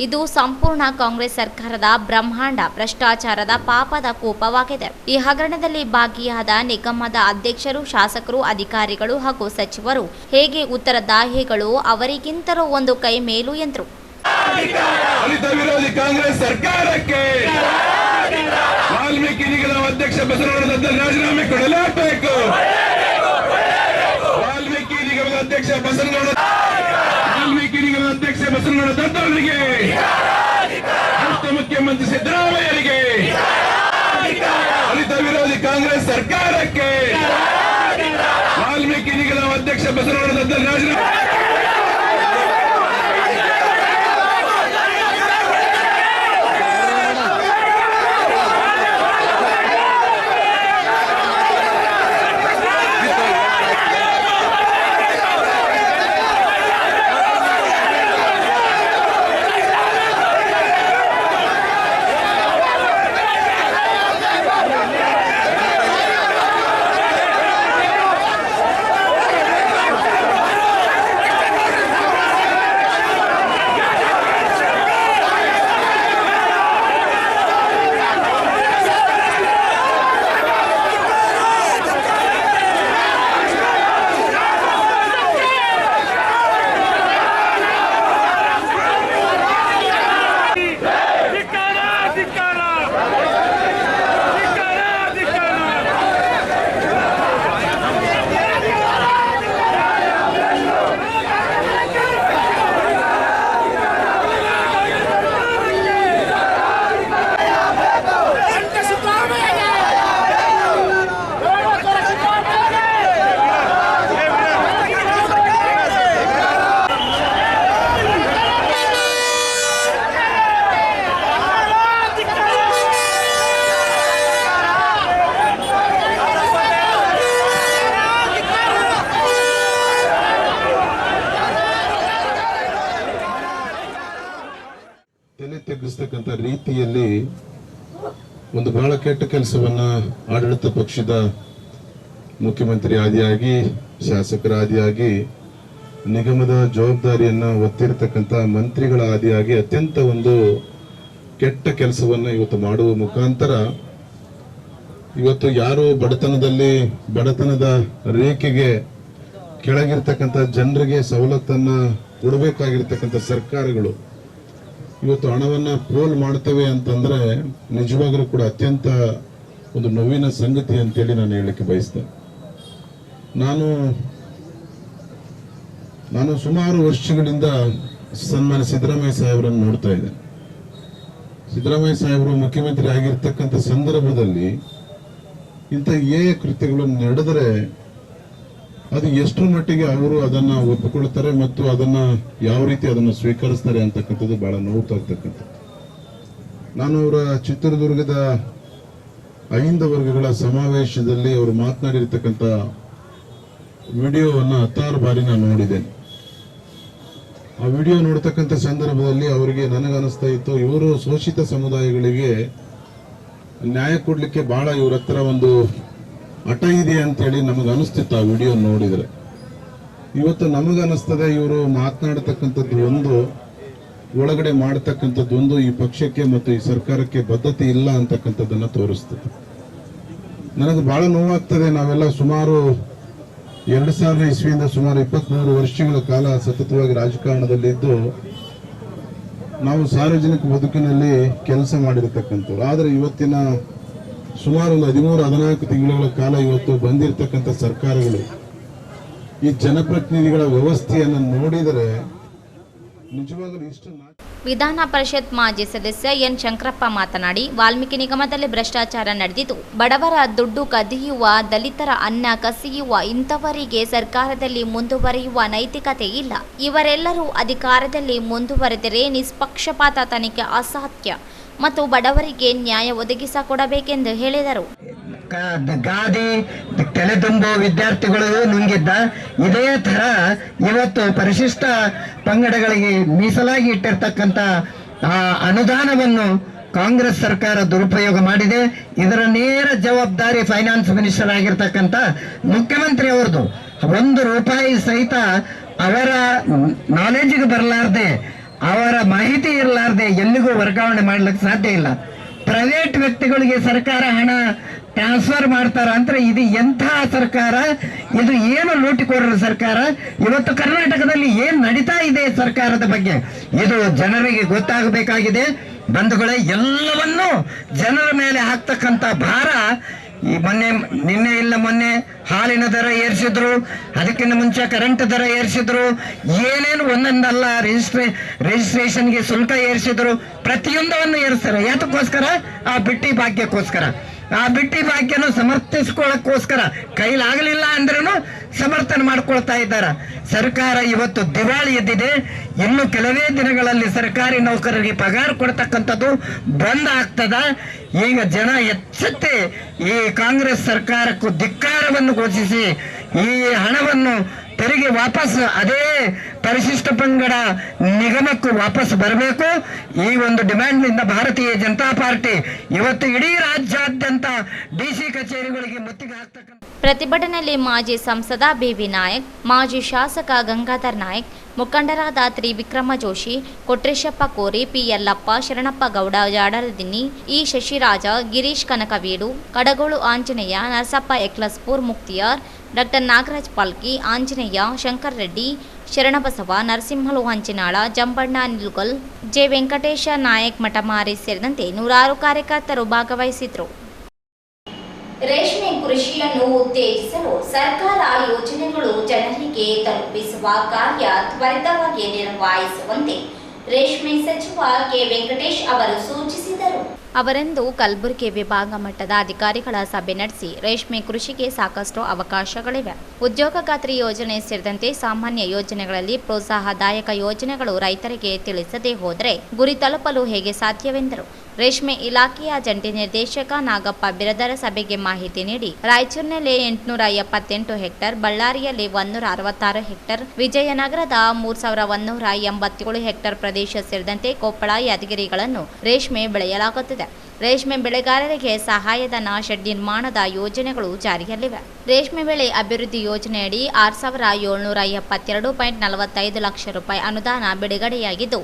S2: ಇದು ಸಂಪೂರ್ಣ ಕಾಂಗ್ರೆಸ್ ಸರ್ಕಾರದ ಬ್ರಹ್ಮಾಂಡ ಭ್ರಷ್ಟಾಚಾರದ ಪಾಪದ ಕೂಪವಾಗಿದೆ. ಈ ಹಗರಣದಲ್ಲಿ ಭಾಗಿಯಾದ ನಿಗಮದ ಅಧ್ಯಕ್ಷರು, ಶಾಸಕರು, ಅಧಿಕಾರಿಗಳು ಹಾಗೂ ಸಚಿವರು ಹೇಗೆ ಉತ್ತರದಾಯಿಗಳು, ಅವರಿಗಿಂತಲೂ ಒಂದು ಕೈ ಮೇಲು ಎಂದರು.
S7: ದಲಿತ ವಿರೋಧಿ ಕಾಂಗ್ರೆಸ್ ಸರ್ಕಾರಕ್ಕೆ, ವಾಲ್ಮೀಕಿ ನಿಗಮದ ಅಧ್ಯಕ್ಷ ಬಸವನಗೌಡ ರಾಜೀನಾಮೆ ಕೊಡಲೇಬೇಕು. ವಾಲ್ಮೀಕಿ ನಿಗಮದ ಅಧ್ಯಕ್ಷ ಬಸವನಗೌಡ ದತ್ತವರಿಗೆ, ಭ್ರಷ್ಟ ಮುಖ್ಯಮಂತ್ರಿ ಸಿದ್ದರಾಮಯ್ಯರಿಗೆ, ದಲಿತ ವಿರೋಧಿ ಕಾಂಗ್ರೆಸ್ ಸರ್ಕಾರಕ್ಕೆ, ವಾಲ್ಮೀಕಿ ನಿಗಮದ ಅಧ್ಯಕ್ಷ ಬಸವನಗೌಡ ರಾಜೀನಾಮೆ
S8: ತಲೆ ತೆಗ್ಗಿಸ್ತಕ್ಕಂಥ ರೀತಿಯಲ್ಲಿ ಒಂದು ಬಹಳ ಕೆಟ್ಟ ಕೆಲಸವನ್ನ ಆಡಳಿತ ಪಕ್ಷದ ಮುಖ್ಯಮಂತ್ರಿ ಆದಿಯಾಗಿ ಶಾಸಕರ ಆದಿಯಾಗಿ ನಿಗಮದ ಜವಾಬ್ದಾರಿಯನ್ನ ಹೊತ್ತಿರತಕ್ಕಂಥ ಮಂತ್ರಿಗಳ ಆದಿಯಾಗಿ ಅತ್ಯಂತ ಒಂದು ಕೆಟ್ಟ ಕೆಲಸವನ್ನ ಇವತ್ತು ಮಾಡುವ ಮುಖಾಂತರ ಇವತ್ತು ಯಾರು ಬಡತನದ ರೇಖೆಗೆ ಕೆಳಗಿರ್ತಕ್ಕಂಥ ಜನರಿಗೆ ಸವಲತ್ತನ್ನ ಕೊಡಬೇಕಾಗಿರ್ತಕ್ಕಂಥ ಸರ್ಕಾರಗಳು ಇವತ್ತು ಹಣವನ್ನ ಪೋಲ್ ಮಾಡ್ತವೆ ಅಂತಂದ್ರೆ ನಿಜವಾಗ್ಲೂ ಕೂಡ ಅತ್ಯಂತ ಒಂದು ನೋವಿನ ಸಂಗತಿ ಅಂತೇಳಿ ನಾನು ಹೇಳಲಿಕ್ಕೆ ಬಯಸ್ತೇನೆ. ನಾನು ಸುಮಾರು ವರ್ಷಗಳಿಂದ ಸನ್ಮಾನ್ಯ ಸಿದ್ದರಾಮಯ್ಯ ಸಾಹೇಬರನ್ನು ನೋಡ್ತಾ ಇದ್ದೇನೆ. ಸಿದ್ದರಾಮಯ್ಯ ಸಾಹೇಬರು ಮುಖ್ಯಮಂತ್ರಿ ಆಗಿರ್ತಕ್ಕಂಥ ಸಂದರ್ಭದಲ್ಲಿ ಇಂಥ ಕೃತ್ಯಗಳು ನಡೆದರೆ ಅದು ಎಷ್ಟರ ಮಟ್ಟಿಗೆ ಅವರು ಅದನ್ನ ಒಪ್ಪಿಕೊಳ್ತಾರೆ ಮತ್ತು ಅದನ್ನ ಯಾವ ರೀತಿ ಅದನ್ನು ಸ್ವೀಕರಿಸ್ತಾರೆ ಅಂತಕ್ಕಂಥದ್ದು ಬಹಳ ನೋವಾಗ್ತಕ್ಕಂಥದ್ದು. ನಾನು ಅವರ ಚಿತ್ರದುರ್ಗದ ಅಹಿಂದ ವರ್ಗಗಳ ಸಮಾವೇಶದಲ್ಲಿ ಅವರು ಮಾತನಾಡಿರ್ತಕ್ಕಂಥ ವಿಡಿಯೋವನ್ನು 10 ಬಾರಿ ನಾನು ನೋಡಿದ್ದೇನೆ. ಆ ವಿಡಿಯೋ ನೋಡ್ತಕ್ಕಂಥ ಸಂದರ್ಭದಲ್ಲಿ ಅವರಿಗೆ ನನಗನ್ನಿಸ್ತಾ ಇತ್ತು, ಇವರು ಶೋಷಿತ ಸಮುದಾಯಗಳಿಗೆ ನ್ಯಾಯ ಕೊಡ್ಲಿಕ್ಕೆ ಬಹಳ ಇವ್ರ ಹತ್ರ ಒಂದು ಹಠ ಇದೆ ಅಂತೇಳಿ ನಮಗನ್ನಿಸ್ತಿತ್ತು ಆ ವಿಡಿಯೋ ನೋಡಿದರೆ. ಇವತ್ತು ನಮಗನ್ನಿಸ್ತದೆ ಇವರು ಮಾತನಾಡತಕ್ಕಂಥದ್ದು ಒಂದು, ಒಳಗಡೆ ಮಾಡತಕ್ಕಂಥದ್ದು ಒಂದು, ಈ ಪಕ್ಷಕ್ಕೆ ಮತ್ತು ಈ ಸರ್ಕಾರಕ್ಕೆ ಬದ್ಧತೆ ಇಲ್ಲ ಅಂತಕ್ಕಂಥದ್ದನ್ನ ತೋರಿಸ್ತದೆ. ನನಗೆ ಬಹಳ ನೋವಾಗ್ತದೆ. ನಾವೆಲ್ಲ ಸುಮಾರು 2000 ಇಸ್ವಿಯಿಂದ ಸುಮಾರು 23 ವರ್ಷಗಳ ಕಾಲ ಸತತವಾಗಿ ರಾಜಕಾರಣದಲ್ಲಿದ್ದು ನಾವು ಸಾರ್ವಜನಿಕ ಬದುಕಿನಲ್ಲಿ ಕೆಲಸ ಮಾಡಿರ್ತಕ್ಕಂಥವ್ರು. ಆದರೆ ಇವತ್ತಿನ ಸುಮಾರು ಒಂದು 13-14 ತಿಂಗಳ ಕಾಲ ಇವತ್ತು ಬಂದಿರತಕ್ಕಂಥ ಸರ್ಕಾರಗಳು ಈ ಜನಪ್ರತಿನಿಧಿಗಳ ವ್ಯವಸ್ಥೆಯನ್ನು ನೋಡಿದರೆ ನಿಜವಾಗಲೂ ಇಷ್ಟು.
S2: ವಿಧಾನ ಪರಿಷತ್ ಮಾಜಿ ಸದಸ್ಯ ಎನ್ ಶಂಕರಪ್ಪ ಮಾತನಾಡಿ, ವಾಲ್ಮೀಕಿ ನಿಗಮದಲ್ಲಿ ಭ್ರಷ್ಟಾಚಾರ ನಡೆದಿದ್ದು, ಬಡವರ ದುಡ್ಡು ಕದಿಯುವ, ದಲಿತರ ಅನ್ನ ಕಸಿಯುವ ಇಂಥವರಿಗೆ ಸರ್ಕಾರದಲ್ಲಿ ಮುಂದುವರಿಯುವ ನೈತಿಕತೆ ಇಲ್ಲ. ಇವರೆಲ್ಲರೂ ಅಧಿಕಾರದಲ್ಲಿ ಮುಂದುವರೆದರೆ ನಿಷ್ಪಕ್ಷಪಾತ ತನಿಖೆ ಅಸಾಧ್ಯ ಮತ್ತು ಬಡವರಿಗೆ ನ್ಯಾಯ ಒದಗಿಸಿಕೊಡಬೇಕೆಂದು ಹೇಳಿದರು.
S9: ಗಾದಿ ತಲೆದುಂಬು ವಿದ್ಯಾರ್ಥಿಗಳು ನುಂಗಿದ್ದ ಇದೇ ತರ ಇವತ್ತು ಪರಿಶಿಷ್ಟ ಪಂಗಡಗಳಿಗೆ ಮೀಸಲಾಗಿ ಇಟ್ಟಿರ್ತಕ್ಕಂಥ ಅನುದಾನವನ್ನು ಕಾಂಗ್ರೆಸ್ ಸರ್ಕಾರ ದುರುಪಯೋಗ ಮಾಡಿದೆ. ಇದರ ನೇರ ಜವಾಬ್ದಾರಿ ಫೈನಾನ್ಸ್ ಮಿನಿಸ್ಟರ್ ಆಗಿರ್ತಕ್ಕಂಥ ಮುಖ್ಯಮಂತ್ರಿ ಅವರದು. 1 ರೂಪಾಯಿ ಸಹಿತ ಅವರ ನಾಲೆಜ್ಗೆ ಬರಲಾರ್ದೆ, ಅವರ ಮಾಹಿತಿ ಇರಲಾರ್ದೆ ಎಲ್ಲಿಗೂ ವರ್ಗಾವಣೆ ಮಾಡ್ಲಿಕ್ಕೆ ಸಾಧ್ಯ ಇಲ್ಲ. ಪ್ರೈವೇಟ್ ವ್ಯಕ್ತಿಗಳಿಗೆ ಸರ್ಕಾರ ಹಣ ಟ್ರಾನ್ಸ್ಫರ್ ಮಾಡ್ತಾರ ಅಂದ್ರೆ ಇದು ಎಂತಹ ಸರ್ಕಾರ? ಇದು ಏನು ಲೂಟಿಕೋರರ ಸರ್ಕಾರ? ಇವತ್ತು ಕರ್ನಾಟಕದಲ್ಲಿ ಏನ್ ನಡೀತಾ ಇದೆ ಸರ್ಕಾರದ ಬಗ್ಗೆ ಇದು ಜನರಿಗೆ ಗೊತ್ತಾಗಬೇಕಾಗಿದೆ. ಬಂಧುಗಳೇ, ಎಲ್ಲವನ್ನೂ ಜನರ ಮೇಲೆ ಹಾಕ್ತಕ್ಕಂಥ ಭಾರ ಈ ಮೊನ್ನೆ ಹಾಲಿನ ದರ ಏರಿಸಿದ್ರು, ಅದಕ್ಕಿಂತ ಮುಂಚೆ ಕರೆಂಟ್ ದರ ಏರಿಸಿದ್ರು, ಏನೇನು ಒಂದೊಂದಲ್ಲ ರಿಜಿಸ್ಟ್ರೇಷನ್ಗೆ ಶುಲ್ಕ ಏರಿಸಿದ್ರು, ಪ್ರತಿಯೊಂದವನ್ನು ಏರಿಸ್ತಾರೆ. ಯಾತಕ್ಕೋಸ್ಕರ? ಆ ಬಿಟ್ಟಿ ಭಾಗ್ಯಕ್ಕೋಸ್ಕರ. ಆ ಬಿಟ್ಟಿ ಭಾಗ್ಯನು ಸಮರ್ಥಿಸ್ಕೊಳ್ಳೋಕ್ಕೋಸ್ಕರ ಕೈಲಾಗಲಿಲ್ಲ ಅಂದ್ರೂ ಸಮರ್ಥನೆ ಮಾಡ್ಕೊಳ್ತಾ ಇದ್ದಾರೆ. ಸರ್ಕಾರ ಇವತ್ತು ದಿವಾಳಿ ಎದ್ದಿದೆ. ಇನ್ನು ಕೆಲವೇ ದಿನಗಳಲ್ಲಿ ಸರ್ಕಾರಿ ನೌಕರರಿಗೆ ಪಗಾರ ಕೊಡ್ತಕ್ಕಂಥದ್ದು ಬಂದ್ ಆಗ್ತದ. ಈಗ ಜನ ಎಚ್ಚೆತ್ತಿ ಈ ಕಾಂಗ್ರೆಸ್ ಸರ್ಕಾರಕ್ಕೂ ಧಿಕ್ಕಾರವನ್ನು ಘೋಷಿಸಿ ಈ ಹಣವನ್ನು ತೆರಿಗೆ ವಾಪಸ್ ಅದೇ ಪರಿಶಿಷ್ಟ ಪಂಗಡ ನಿಗಮಕ್ಕೂ ವಾಪಸ್ ಬರಬೇಕು. ಈ ಒಂದು ಡಿಮ್ಯಾಂಡ್ನಿಂದ ಭಾರತೀಯ ಜನತಾ ಪಾರ್ಟಿ ಇವತ್ತು ಇಡೀ ರಾಜ್ಯಾದ್ಯಂತ ಡಿಸಿ ಕಚೇರಿಗಳಿಗೆ ಮುತ್ತಿಗೆ ಹಾಕ್ತಕ್ಕಂಥ
S2: ಪ್ರತಿಭಟನೆಯಲ್ಲಿ ಮಾಜಿ ಸಂಸದ ಬಿವಿ ನಾಯಕ್, ಮಾಜಿ ಶಾಸಕ ಗಂಗಾಧರ್ ನಾಯಕ್, ಮುಖಂಡರಾದ Trivikrama Joshi, Kotreshappa Kori, P Yallappa, Sharanappa Gowda Jadaradinni, E Shashiraja, Girish Kanakaveedu, Kadagolu Anjaneya, Narasappa Eklaspur Mukhtiyar, doctor Nagaraj Palki, Anjaneya, Shankar Reddy, Sharanabasava, Narasimhalu Hanchinal, Jambanna Nilugal, J Venkatesha Nayak Mathamari ಸೇರಿದಂತೆ 100 ಕಾರ್ಯಕರ್ತರು ಭಾಗವಹಿಸಿದ್ರು. ರೇಷ್ಮೆ ಕೃಷಿಯನ್ನು ಉತ್ತೇಜಿಸಲು ಸರ್ಕಾರ ಯೋಜನೆಗಳು ಜನರಿಗೆ ತಲುಪಿಸುವ ಕಾರ್ಯ ತ್ವರಿತವಾಗಿ ನಿರ್ವಹಿಸುವಂತೆ ರೇಷ್ಮೆ ಸಚಿವ ಕೆ ವೆಂಕಟೇಶ್ ಅವರು ಸೂಚಿಸಿದರು. ಅವರೆಂದು ಕಲಬುರಗಿ ವಿಭಾಗ ಮಟ್ಟದ ಅಧಿಕಾರಿಗಳ ಸಭೆ ನಡೆಸಿ ರೇಷ್ಮೆ ಕೃಷಿಗೆ ಸಾಕಷ್ಟು ಅವಕಾಶಗಳಿವೆ, ಉದ್ಯೋಗ ಖಾತ್ರಿ ಯೋಜನೆ ಸೇರಿದಂತೆ ಸಾಮಾನ್ಯ ಯೋಜನೆಗಳಲ್ಲಿ ಪ್ರೋತ್ಸಾಹದಾಯಕ ಯೋಜನೆಗಳು ರೈತರಿಗೆ ತಿಳಿಸದೆ ಹೋದರೆ ಗುರಿ ತಲುಪಲು ಹೇಗೆ ಸಾಧ್ಯವೆಂದರು. ರೇಷ್ಮೆ ಇಲಾಖೆಯ ಜಂಟಿ ನಿರ್ದೇಶಕ ನಾಗಪ್ಪ ಬಿರದರ ಸಭೆಗೆ ಮಾಹಿತಿ ನೀಡಿ ರಾಯಚೂರಿನಲ್ಲಿ 878 ಹೆಕ್ಟರ್, ಬಳ್ಳಾರಿಯಲ್ಲಿ 166 ಹೆಕ್ಟರ್, ವಿಜಯನಗರದ 3187 ಹೆಕ್ಟರ್ ಪ್ರದೇಶ ಸೇರಿದಂತೆ ಕೊಪ್ಪಳ, ಯಾದಗಿರಿಗಳನ್ನು ರೇಷ್ಮೆ ಬೆಳೆಯಲಾಗುತ್ತಿದೆ. ರೇಷ್ಮೆ ಬೆಳೆಗಾರರಿಗೆ ಸಹಾಯಧನ, ಶೆಡ್ ನಿರ್ಮಾಣದ ಯೋಜನೆಗಳು ಜಾರಿಯಲ್ಲಿವೆ. ರೇಷ್ಮೆ ಬೆಳೆ ಅಭಿವೃದ್ಧಿ ಯೋಜನೆಯಡಿ 6772.45 ಲಕ್ಷ ರೂಪಾಯಿ ಅನುದಾನ ಬಿಡುಗಡೆಯಾಗಿದ್ದು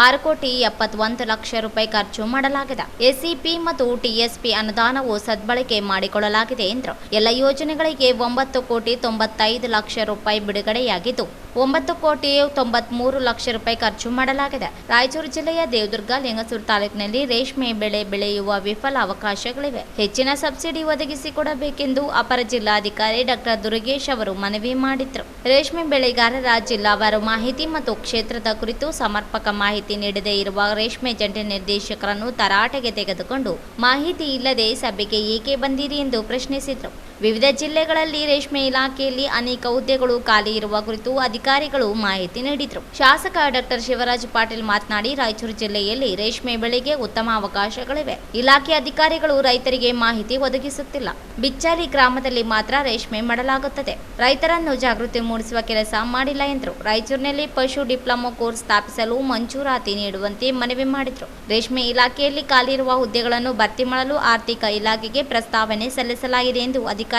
S2: 6,71 ಲಕ್ಷ ರೂಪಾಯಿ ಖರ್ಚು ಮಾಡಲಾಗಿದೆ. ಎಸಿಪಿ ಮತ್ತು ಟಿಎಸ್ಪಿ ಅನುದಾನವು ಸದ್ಬಳಕೆ ಮಾಡಿಕೊಳ್ಳಲಾಗಿದೆ ಎಂದರು. ಎಲ್ಲ ಯೋಜನೆಗಳಿಗೆ 9,95 ಲಕ್ಷ ರೂಪಾಯಿ ಬಿಡುಗಡೆಯಾಗಿದ್ದು 9,93 ಲಕ್ಷ ರೂಪಾಯಿ ಖರ್ಚು ಮಾಡಲಾಗಿದೆ. ರಾಯಚೂರು ಜಿಲ್ಲೆಯ ದೇವದುರ್ಗ, ಲಿಂಗಸೂರು ತಾಲೂಕಿನಲ್ಲಿ ರೇಷ್ಮೆ ಬೆಳೆ ಬೆಳೆಯುವ ವಿಫಲ ಅವಕಾಶಗಳಿವೆ. ಹೆಚ್ಚಿನ ಸಬ್ಸಿಡಿ ಒದಗಿಸಿಕೊಡಬೇಕೆಂದು ಅಪರ ಜಿಲ್ಲಾಧಿಕಾರಿ ಡಾ ದುರ್ಗೇಶ್ ಅವರು ಮನವಿ ಮಾಡಿದ್ರು. ರೇಷ್ಮೆ ಬೆಳೆಗಾರರ ಜಿಲ್ಲಾವಾರು ಮಾಹಿತಿ ಮತ್ತು ಕ್ಷೇತ್ರದ ಕುರಿತು ಸಮರ್ಪಕ ಮಾಹಿತಿ ನೀಡದೇ ಇರುವ ರೇಷ್ಮೆ ಜಂಟಿ ನಿರ್ದೇಶಕರನ್ನು ತರಾಟೆಗೆ ತೆಗೆದುಕೊಂಡು ಮಾಹಿತಿ ಇಲ್ಲದೆ ಸಭೆಗೆ ಏಕೆ ಬಂದಿರಿ ಎಂದು ಪ್ರಶ್ನಿಸಿದರು. ವಿವಿಧ ಜಿಲ್ಲೆಗಳಲ್ಲಿ ರೇಷ್ಮೆ ಇಲಾಖೆಯಲ್ಲಿ ಅನೇಕ ಹುದ್ದೆಗಳು ಖಾಲಿ ಇರುವ ಕುರಿತು ಅಧಿಕಾರಿಗಳು ಮಾಹಿತಿ ನೀಡಿದರು. ಶಾಸಕ ಡಾ ಶಿವರಾಜ್ ಪಾಟೀಲ್ ಮಾತನಾಡಿ, ರಾಯಚೂರು ಜಿಲ್ಲೆಯಲ್ಲಿ ರೇಷ್ಮೆ ಬೆಳೆಗೆ ಉತ್ತಮ ಅವಕಾಶಗಳಿವೆ. ಇಲಾಖೆ ಅಧಿಕಾರಿಗಳು ರೈತರಿಗೆ ಮಾಹಿತಿ ಒದಗಿಸುತ್ತಿಲ್ಲ. ಬಿಚ್ಚಾಲಿ ಗ್ರಾಮದಲ್ಲಿ ಮಾತ್ರ ರೇಷ್ಮೆ ಮಾಡಲಾಗುತ್ತದೆ. ರೈತರನ್ನು ಜಾಗೃತಿ ಮೂಡಿಸುವ ಕೆಲಸ ಮಾಡಿಲ್ಲ ಎಂದರು. ರಾಯಚೂರಿನಲ್ಲಿ ಪಶು ಡಿಪ್ಲೊಮಾ ಕೋರ್ಸ್ ಸ್ಥಾಪಿಸಲು ಮಂಜೂರಾತಿ ನೀಡುವಂತೆ ಮನವಿ ಮಾಡಿದರು. ರೇಷ್ಮೆ ಇಲಾಖೆಯಲ್ಲಿ ಖಾಲಿಯಿರುವ ಹುದ್ದೆಗಳನ್ನು ಭರ್ತಿ ಮಾಡಲು ಆರ್ಥಿಕ ಇಲಾಖೆಗೆ ಪ್ರಸ್ತಾವನೆ ಸಲ್ಲಿಸಲಾಗಿದೆ ಎಂದು ಅಧಿಕಾರಿಗಳು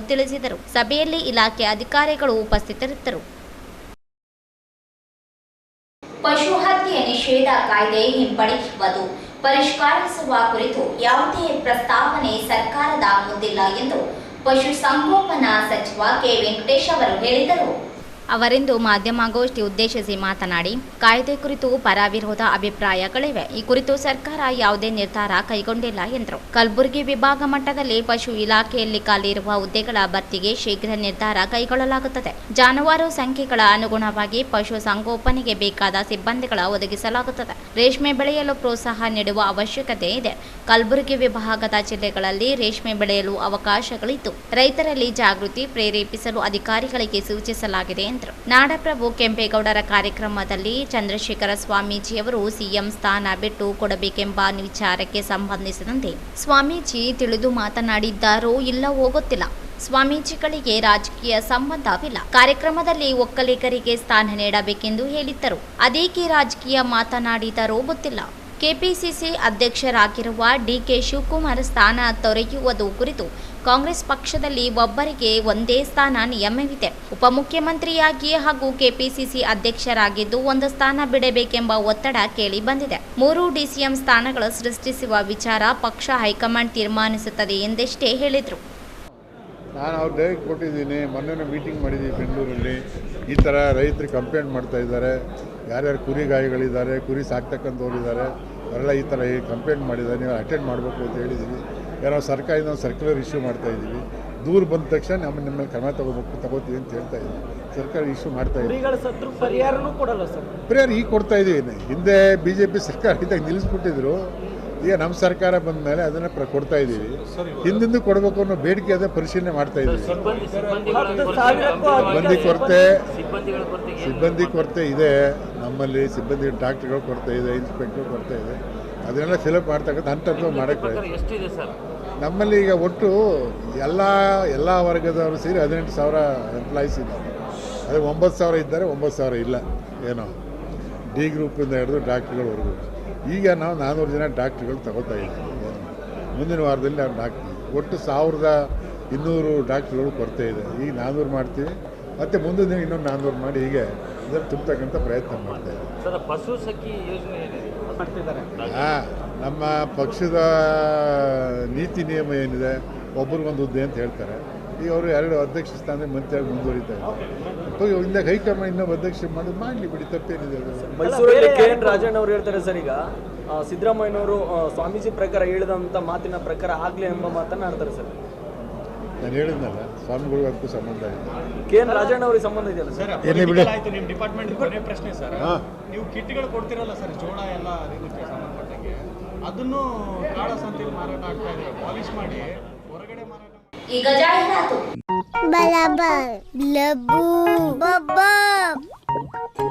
S2: ತಿಳಿಸಿದರು. ಸಭೆಯಲ್ಲಿ ಇಲಾಖೆ ಅಧಿಕಾರಿಗಳು ಉಪಸ್ಥಿತರಿದ್ದರು.
S10: ಪಶು ಹತ್ಯೆ ನಿಷೇಧ ಕಾಯ್ದೆ ಹಿಂಪಡೆಯುವುದು ಪರಿಷ್ಕರಿಸುವ ಕುರಿತು ಯಾವುದೇ ಪ್ರಸ್ತಾವನೆ ಸರ್ಕಾರದ ಮುಂದಿಲ್ಲ ಎಂದು ಪಶು ಸಂಗೋಪನಾ ಸಚಿವ ಕೆ ವೆಂಕಟೇಶ್ ಅವರು ಹೇಳಿದರು.
S2: ಅವರಿಂದು ಮಾಧ್ಯಮಗೋಷ್ಠಿ ಉದ್ದೇಶಿಸಿ ಮಾತನಾಡಿ, ಕಾಯ್ದೆ ಕುರಿತು ಪರ ವಿರೋಧ ಅಭಿಪ್ರಾಯಗಳಿವೆ. ಈ ಕುರಿತು ಸರ್ಕಾರ ಯಾವುದೇ ನಿರ್ಧಾರ ಕೈಗೊಂಡಿಲ್ಲ ಎಂದರು. ಕಲಬುರಗಿ ವಿಭಾಗ ಮಟ್ಟದಲ್ಲಿ ಪಶು ಇಲಾಖೆಯಲ್ಲಿ ಖಾಲಿಯಿರುವ ಹುದ್ದೆಗಳ ಭರ್ತಿಗೆ ಶೀಘ್ರ ನಿರ್ಧಾರ ಕೈಗೊಳ್ಳಲಾಗುತ್ತದೆ. ಜಾನುವಾರು ಸಂಖ್ಯೆಗಳ ಅನುಗುಣವಾಗಿ ಪಶು ಸಂಗೋಪನೆಗೆ ಬೇಕಾದ ಸಿಬ್ಬಂದಿಗಳ ಒದಗಿಸಲಾಗುತ್ತದೆ. ರೇಷ್ಮೆ ಬೆಳೆಯಲು ಪ್ರೋತ್ಸಾಹ ನೀಡುವ ಅವಶ್ಯಕತೆ ಇದೆ. ಕಲಬುರಗಿ ವಿಭಾಗದ ಜಿಲ್ಲೆಗಳಲ್ಲಿ ರೇಷ್ಮೆ ಬೆಳೆಯಲು ಅವಕಾಶಗಳಿದ್ದು ರೈತರಲ್ಲಿ ಜಾಗೃತಿ ಪ್ರೇರೇಪಿಸಲು ಅಧಿಕಾರಿಗಳಿಗೆ ಸೂಚಿಸಲಾಗಿದೆ ಎಂದರು. ನಾಡಪ್ರಭು ಕೆಂಪೇಗೌಡರ ಕಾರ್ಯಕ್ರಮದಲ್ಲಿ ಚಂದ್ರಶೇಖರ ಸ್ವಾಮೀಜಿಯವರು ಸಿಎಂ ಸ್ಥಾನ ಬಿಟ್ಟು ಕೊಡಬೇಕೆಂಬ ವಿಚಾರಕ್ಕೆ ಸಂಬಂಧಿಸಿದಂತೆ ಸ್ವಾಮೀಜಿ ತಿಳಿದು ಮಾತನಾಡಿದ್ದಾರೋ ಇಲ್ಲವೋ ಗೊತ್ತಿಲ್ಲ. ಸ್ವಾಮೀಜಿಗಳಿಗೆ ರಾಜಕೀಯ ಸಂಬಂಧವಿಲ್ಲ. ಕಾರ್ಯಕ್ರಮದಲ್ಲಿ ಒಕ್ಕಲಿಗರಿಗೆ ಸ್ಥಾನ ನೀಡಬೇಕೆಂದು ಹೇಳಿದ್ದರು. ಅದೇಕೆ ರಾಜಕೀಯ ಮಾತನಾಡಿದರೋ ಗೊತ್ತಿಲ್ಲ. ಕೆಪಿಸಿಸಿ ಅಧ್ಯಕ್ಷರಾಗಿರುವ ಡಿಕೆ ಶಿವಕುಮಾರ್ ಸ್ಥಾನ ತೊರೆಯುವುದು ಕುರಿತು ಕಾಂಗ್ರೆಸ್ ಪಕ್ಷದಲ್ಲಿ ಒಬ್ಬರಿಗೆ ಒಂದೇ ಸ್ಥಾನ ನಿಯಮವಿದೆ. ಉಪಮುಖ್ಯಮಂತ್ರಿಯಾಗಿ ಹಾಗೂ ಕೆಪಿಸಿಸಿ ಅಧ್ಯಕ್ಷರಾಗಿದ್ದು ಒಂದು ಸ್ಥಾನ ಬಿಡಬೇಕೆಂಬ ಒತ್ತಡ ಕೇಳಿ ಬಂದಿದೆ. 3 ಡಿಸಿಎಂ ಸ್ಥಾನಗಳು ಸೃಷ್ಟಿಸುವ ವಿಚಾರ ಪಕ್ಷ ಹೈಕಮಾಂಡ್ ತೀರ್ಮಾನಿಸುತ್ತದೆ ಎಂದಷ್ಟೇ ಹೇಳಿದರು.
S3: ನಾನು ಅವ್ರು ಡೈರೆಕ್ಟ್ ಕೊಟ್ಟಿದ್ದೀನಿ. ಮೊನ್ನೆ ಮೀಟಿಂಗ್ ಮಾಡಿದ್ದೀವಿ ಬೆಂಗಳೂರಲ್ಲಿ. ಈ ಥರ ರೈತರು ಕಂಪ್ಲೇಂಟ್ ಮಾಡ್ತಾ ಇದ್ದಾರೆ. ಯಾರ್ಯಾರು ಕುರಿ ಗಾಯಿಗಳಿದ್ದಾರೆ, ಕುರಿ ಸಾಕ್ತಕ್ಕಂಥವ್ರಿದ್ದಾರೆ, ಅವರೆಲ್ಲ ಈ ಥರ ಕಂಪ್ಲೇಂಟ್ ಮಾಡಿದ್ದಾರೆ. ನೀವು ಅಟೆಂಡ್ ಮಾಡಬೇಕು ಅಂತ ಹೇಳಿದ್ದೀವಿ. ಏನೋ ಸರ್ಕಾರದಿಂದ ಒಂದು ಸರ್ಕ್ಯುಲರ್ ಇಶ್ಯೂ ಮಾಡ್ತಾಯಿದ್ದೀವಿ. ದೂರ ಬಂದ ತಕ್ಷಣ ನಿಮ್ಮಲ್ಲಿ ಕ್ರಮ ತಗೋತೀವಿ ಅಂತ ಹೇಳ್ತಾ ಇದ್ದೀವಿ. ಸರ್ಕಾರ ಇಶ್ಯೂ ಮಾಡ್ತಾ ಇದ್ದೀವಿ. ಪರಿಹಾರ ಈಗ ಕೊಡ್ತಾ ಇದ್ದೀವಿ. ಹಿಂದೆ BJP ಸರ್ಕಾರ ಇದ್ದಾಗ ನಿಲ್ಲಿಸ್ಬಿಟ್ಟಿದ್ರು. ಈಗ ನಮ್ಮ ಸರ್ಕಾರ ಬಂದ ಮೇಲೆ ಅದನ್ನು ಕೊಡ್ತಾ ಇದ್ದೀವಿ. ಹಿಂದಿಂದು ಕೊಡಬೇಕು ಅನ್ನೋ ಬೇಡಿಕೆ ಅದೇ ಪರಿಶೀಲನೆ ಮಾಡ್ತಾ ಇದ್ದೀವಿ. ಸಿಬ್ಬಂದಿ ಕೊರತೆ ಇದೆ ನಮ್ಮಲ್ಲಿ. ಸಿಬ್ಬಂದಿ ಡಾಕ್ಟರ್ಗಳು ಕೊರತೆ ಇದೆ, ಇನ್ಸ್ಪೆಕ್ಟರ್ ಕೊರತೆ ಇದೆ. ಅದನ್ನೆಲ್ಲ ಫಿಲಪ್ ಮಾಡ್ತಕ್ಕಂಥ ಹಂತದ್ದು ಮಾಡೋಕ್ಕೆ ನಮ್ಮಲ್ಲಿ ಈಗ ಒಟ್ಟು ಎಲ್ಲ ವರ್ಗದವರು ಸೇರಿ 18,000 ಎಂಪ್ಲಾಯೀಸ್ ಇದ್ದಾರೆ. ಅದೇ 9,000 ಇದ್ದಾರೆ, 9,000 ಇಲ್ಲ. ಏನೋ ಡಿ ಗ್ರೂಪಿಂದ ಹಿಡಿದು ಡಾಕ್ಟ್ರುಗಳವರೆಗೂ. ಈಗ ನಾವು 400 ಜನ ಡಾಕ್ಟ್ರುಗಳು ತಗೋತಾ ಇದ್ದೀವಿ. ಮುಂದಿನ ವಾರದಲ್ಲಿ ನಾವು ಒಟ್ಟು 1,200 ಡಾಕ್ಟ್ರುಗಳು ಕೊರತೆ ಇದೆ. ಈಗ 400 ಮಾಡ್ತೀವಿ, ಮತ್ತು ಮುಂದಿನ ದಿನ ಇನ್ನೊಂದು 400 ಮಾಡಿ ಹೀಗೆ ಇದನ್ನು ತುಂಬತಕ್ಕಂಥ ಪ್ರಯತ್ನ ಮಾಡ್ತಾ ಇದ್ದೀವಿ.
S5: ಪಶು ಸಖಿ ಯೋಜನೆ
S3: ನಮ್ಮ ಪಕ್ಷದ ನೀತಿ ನಿಯಮ ಏನಿದೆ, ಒಬ್ರಿಗೊಂದು ಹುದ್ದೆ ಅಂತ ಹೇಳ್ತಾರೆ. ಈಗ ಅವರು 2 ಅಧ್ಯಕ್ಷ ಸ್ಥಾನದಲ್ಲಿ ಮಂತ್ರಿಯಾಗಿ ಮುಂದುವರಿತಾ ಇದ್ದಾರೆ. ಇಂದ ಹೈಕಮಾಂಡ್ ಇನ್ನೊಬ್ಬ ಅಧ್ಯಕ್ಷ ಮಾಡಿ ಮಾಡಲಿ ಬಿಡಿ, ತಪ್ಪೇನಿದೆ.
S11: ಮೈಸೂರಲ್ಲಿ KN ರಾಜಣ್ಣ ಅವರು ಹೇಳ್ತಾರೆ ಸರ್, ಈಗ ಸಿದ್ದರಾಮಯ್ಯನವರು ಸ್ವಾಮೀಜಿ ಪ್ರಕಾರ ಹೇಳಿದಂಥ ಮಾತಿನ ಪ್ರಕಾರ ಆಗಲಿ ಎಂಬ ಮಾತನ್ನು ಆಡ್ತಾರೆ ಸರ್.
S3: ನಾನು ಹೇಳಿದ್ನಲ್ಲ, ಸ್ವಾಮಿಗಳಿಗೂ ಅದಕ್ಕೂ ಸಂಬಂಧ ಇದೆ.
S11: KN ರಾಜಣ್ಣ ಅವ್ರಿಗೆ ಸಂಬಂಧ ಇದೆಯಲ್ಲ ಸರ್?
S5: ನಿಮ್ಮ ಡಿಪಾರ್ಟ್ಮೆಂಟ್ ಕೊನೆ ಪ್ರಶ್ನೆ ಸರ್, ನೀವು ಕಿಟ್ಗಳು ಕೊಡ್ತಿರಲ್ಲ ಸರ್, ಜೋಳ ಎಲ್ಲ ಇದಕ್ಕೆ ಸಂಬಂಧಪಟ್ಟಂಗೆ, ಅದನ್ನು ಕಾಳ ಸಂತೆಯಲ್ಲಿ ಮಾರಾಟ ಆಗ್ತಾ ಇದೆ. ಪಾಲಿಶ್ ಮಾಡಿ ಹೊರಗಡೆ ಮಾರಾಟ.
S10: ಈಗ ಜಾಹೀರಾತು.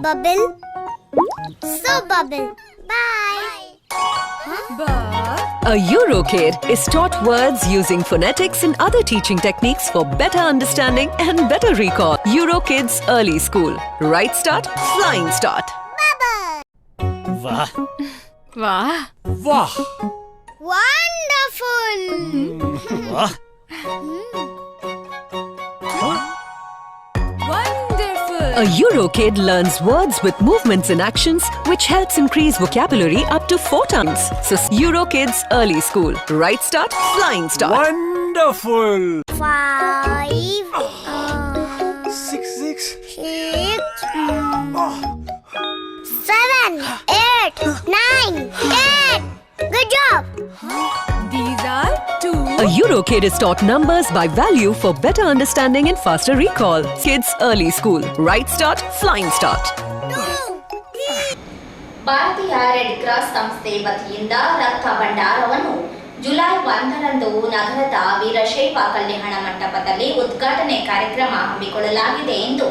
S12: Bubble. So bubble. Bye. Bye. A EuroKid is taught words using phonetics and other teaching techniques for better understanding and better recall. EuroKid's Early School. Right start, flying start.
S13: Wow.
S14: Wow.
S13: Wow.
S14: Wonderful.
S13: Wow.
S14: Wonderful.
S12: A EuroKid learns words with movements and actions, which helps increase vocabulary up to 4 times. So, EuroKid's Early School. Right start, flying start.
S13: Wonderful.
S14: 5
S13: 6
S14: 7 8 9 10. Good job. These are 2.
S12: A EuroKid is taught numbers by value for better understanding and faster recall. Kids Early School. Right start, flying start.
S10: ಭಾರತೀಯ red cross ಸಂಸ್ಥೆ ವತಿಯಿಂದ ರಕ್ತ ಭಂಡಾರವನ್ನು July 1ರಂದು ನಗರದ ವೀರಶೈವ ಕಲ್ಯಾಣ ಮಂಟಪದಲ್ಲಿ ಉದ್ಘಾಟನೆ ಕಾರ್ಯಕ್ರಮ ಹಮ್ಮಿಕೊಳ್ಳಲಾಗಿದೆ ಎಂದು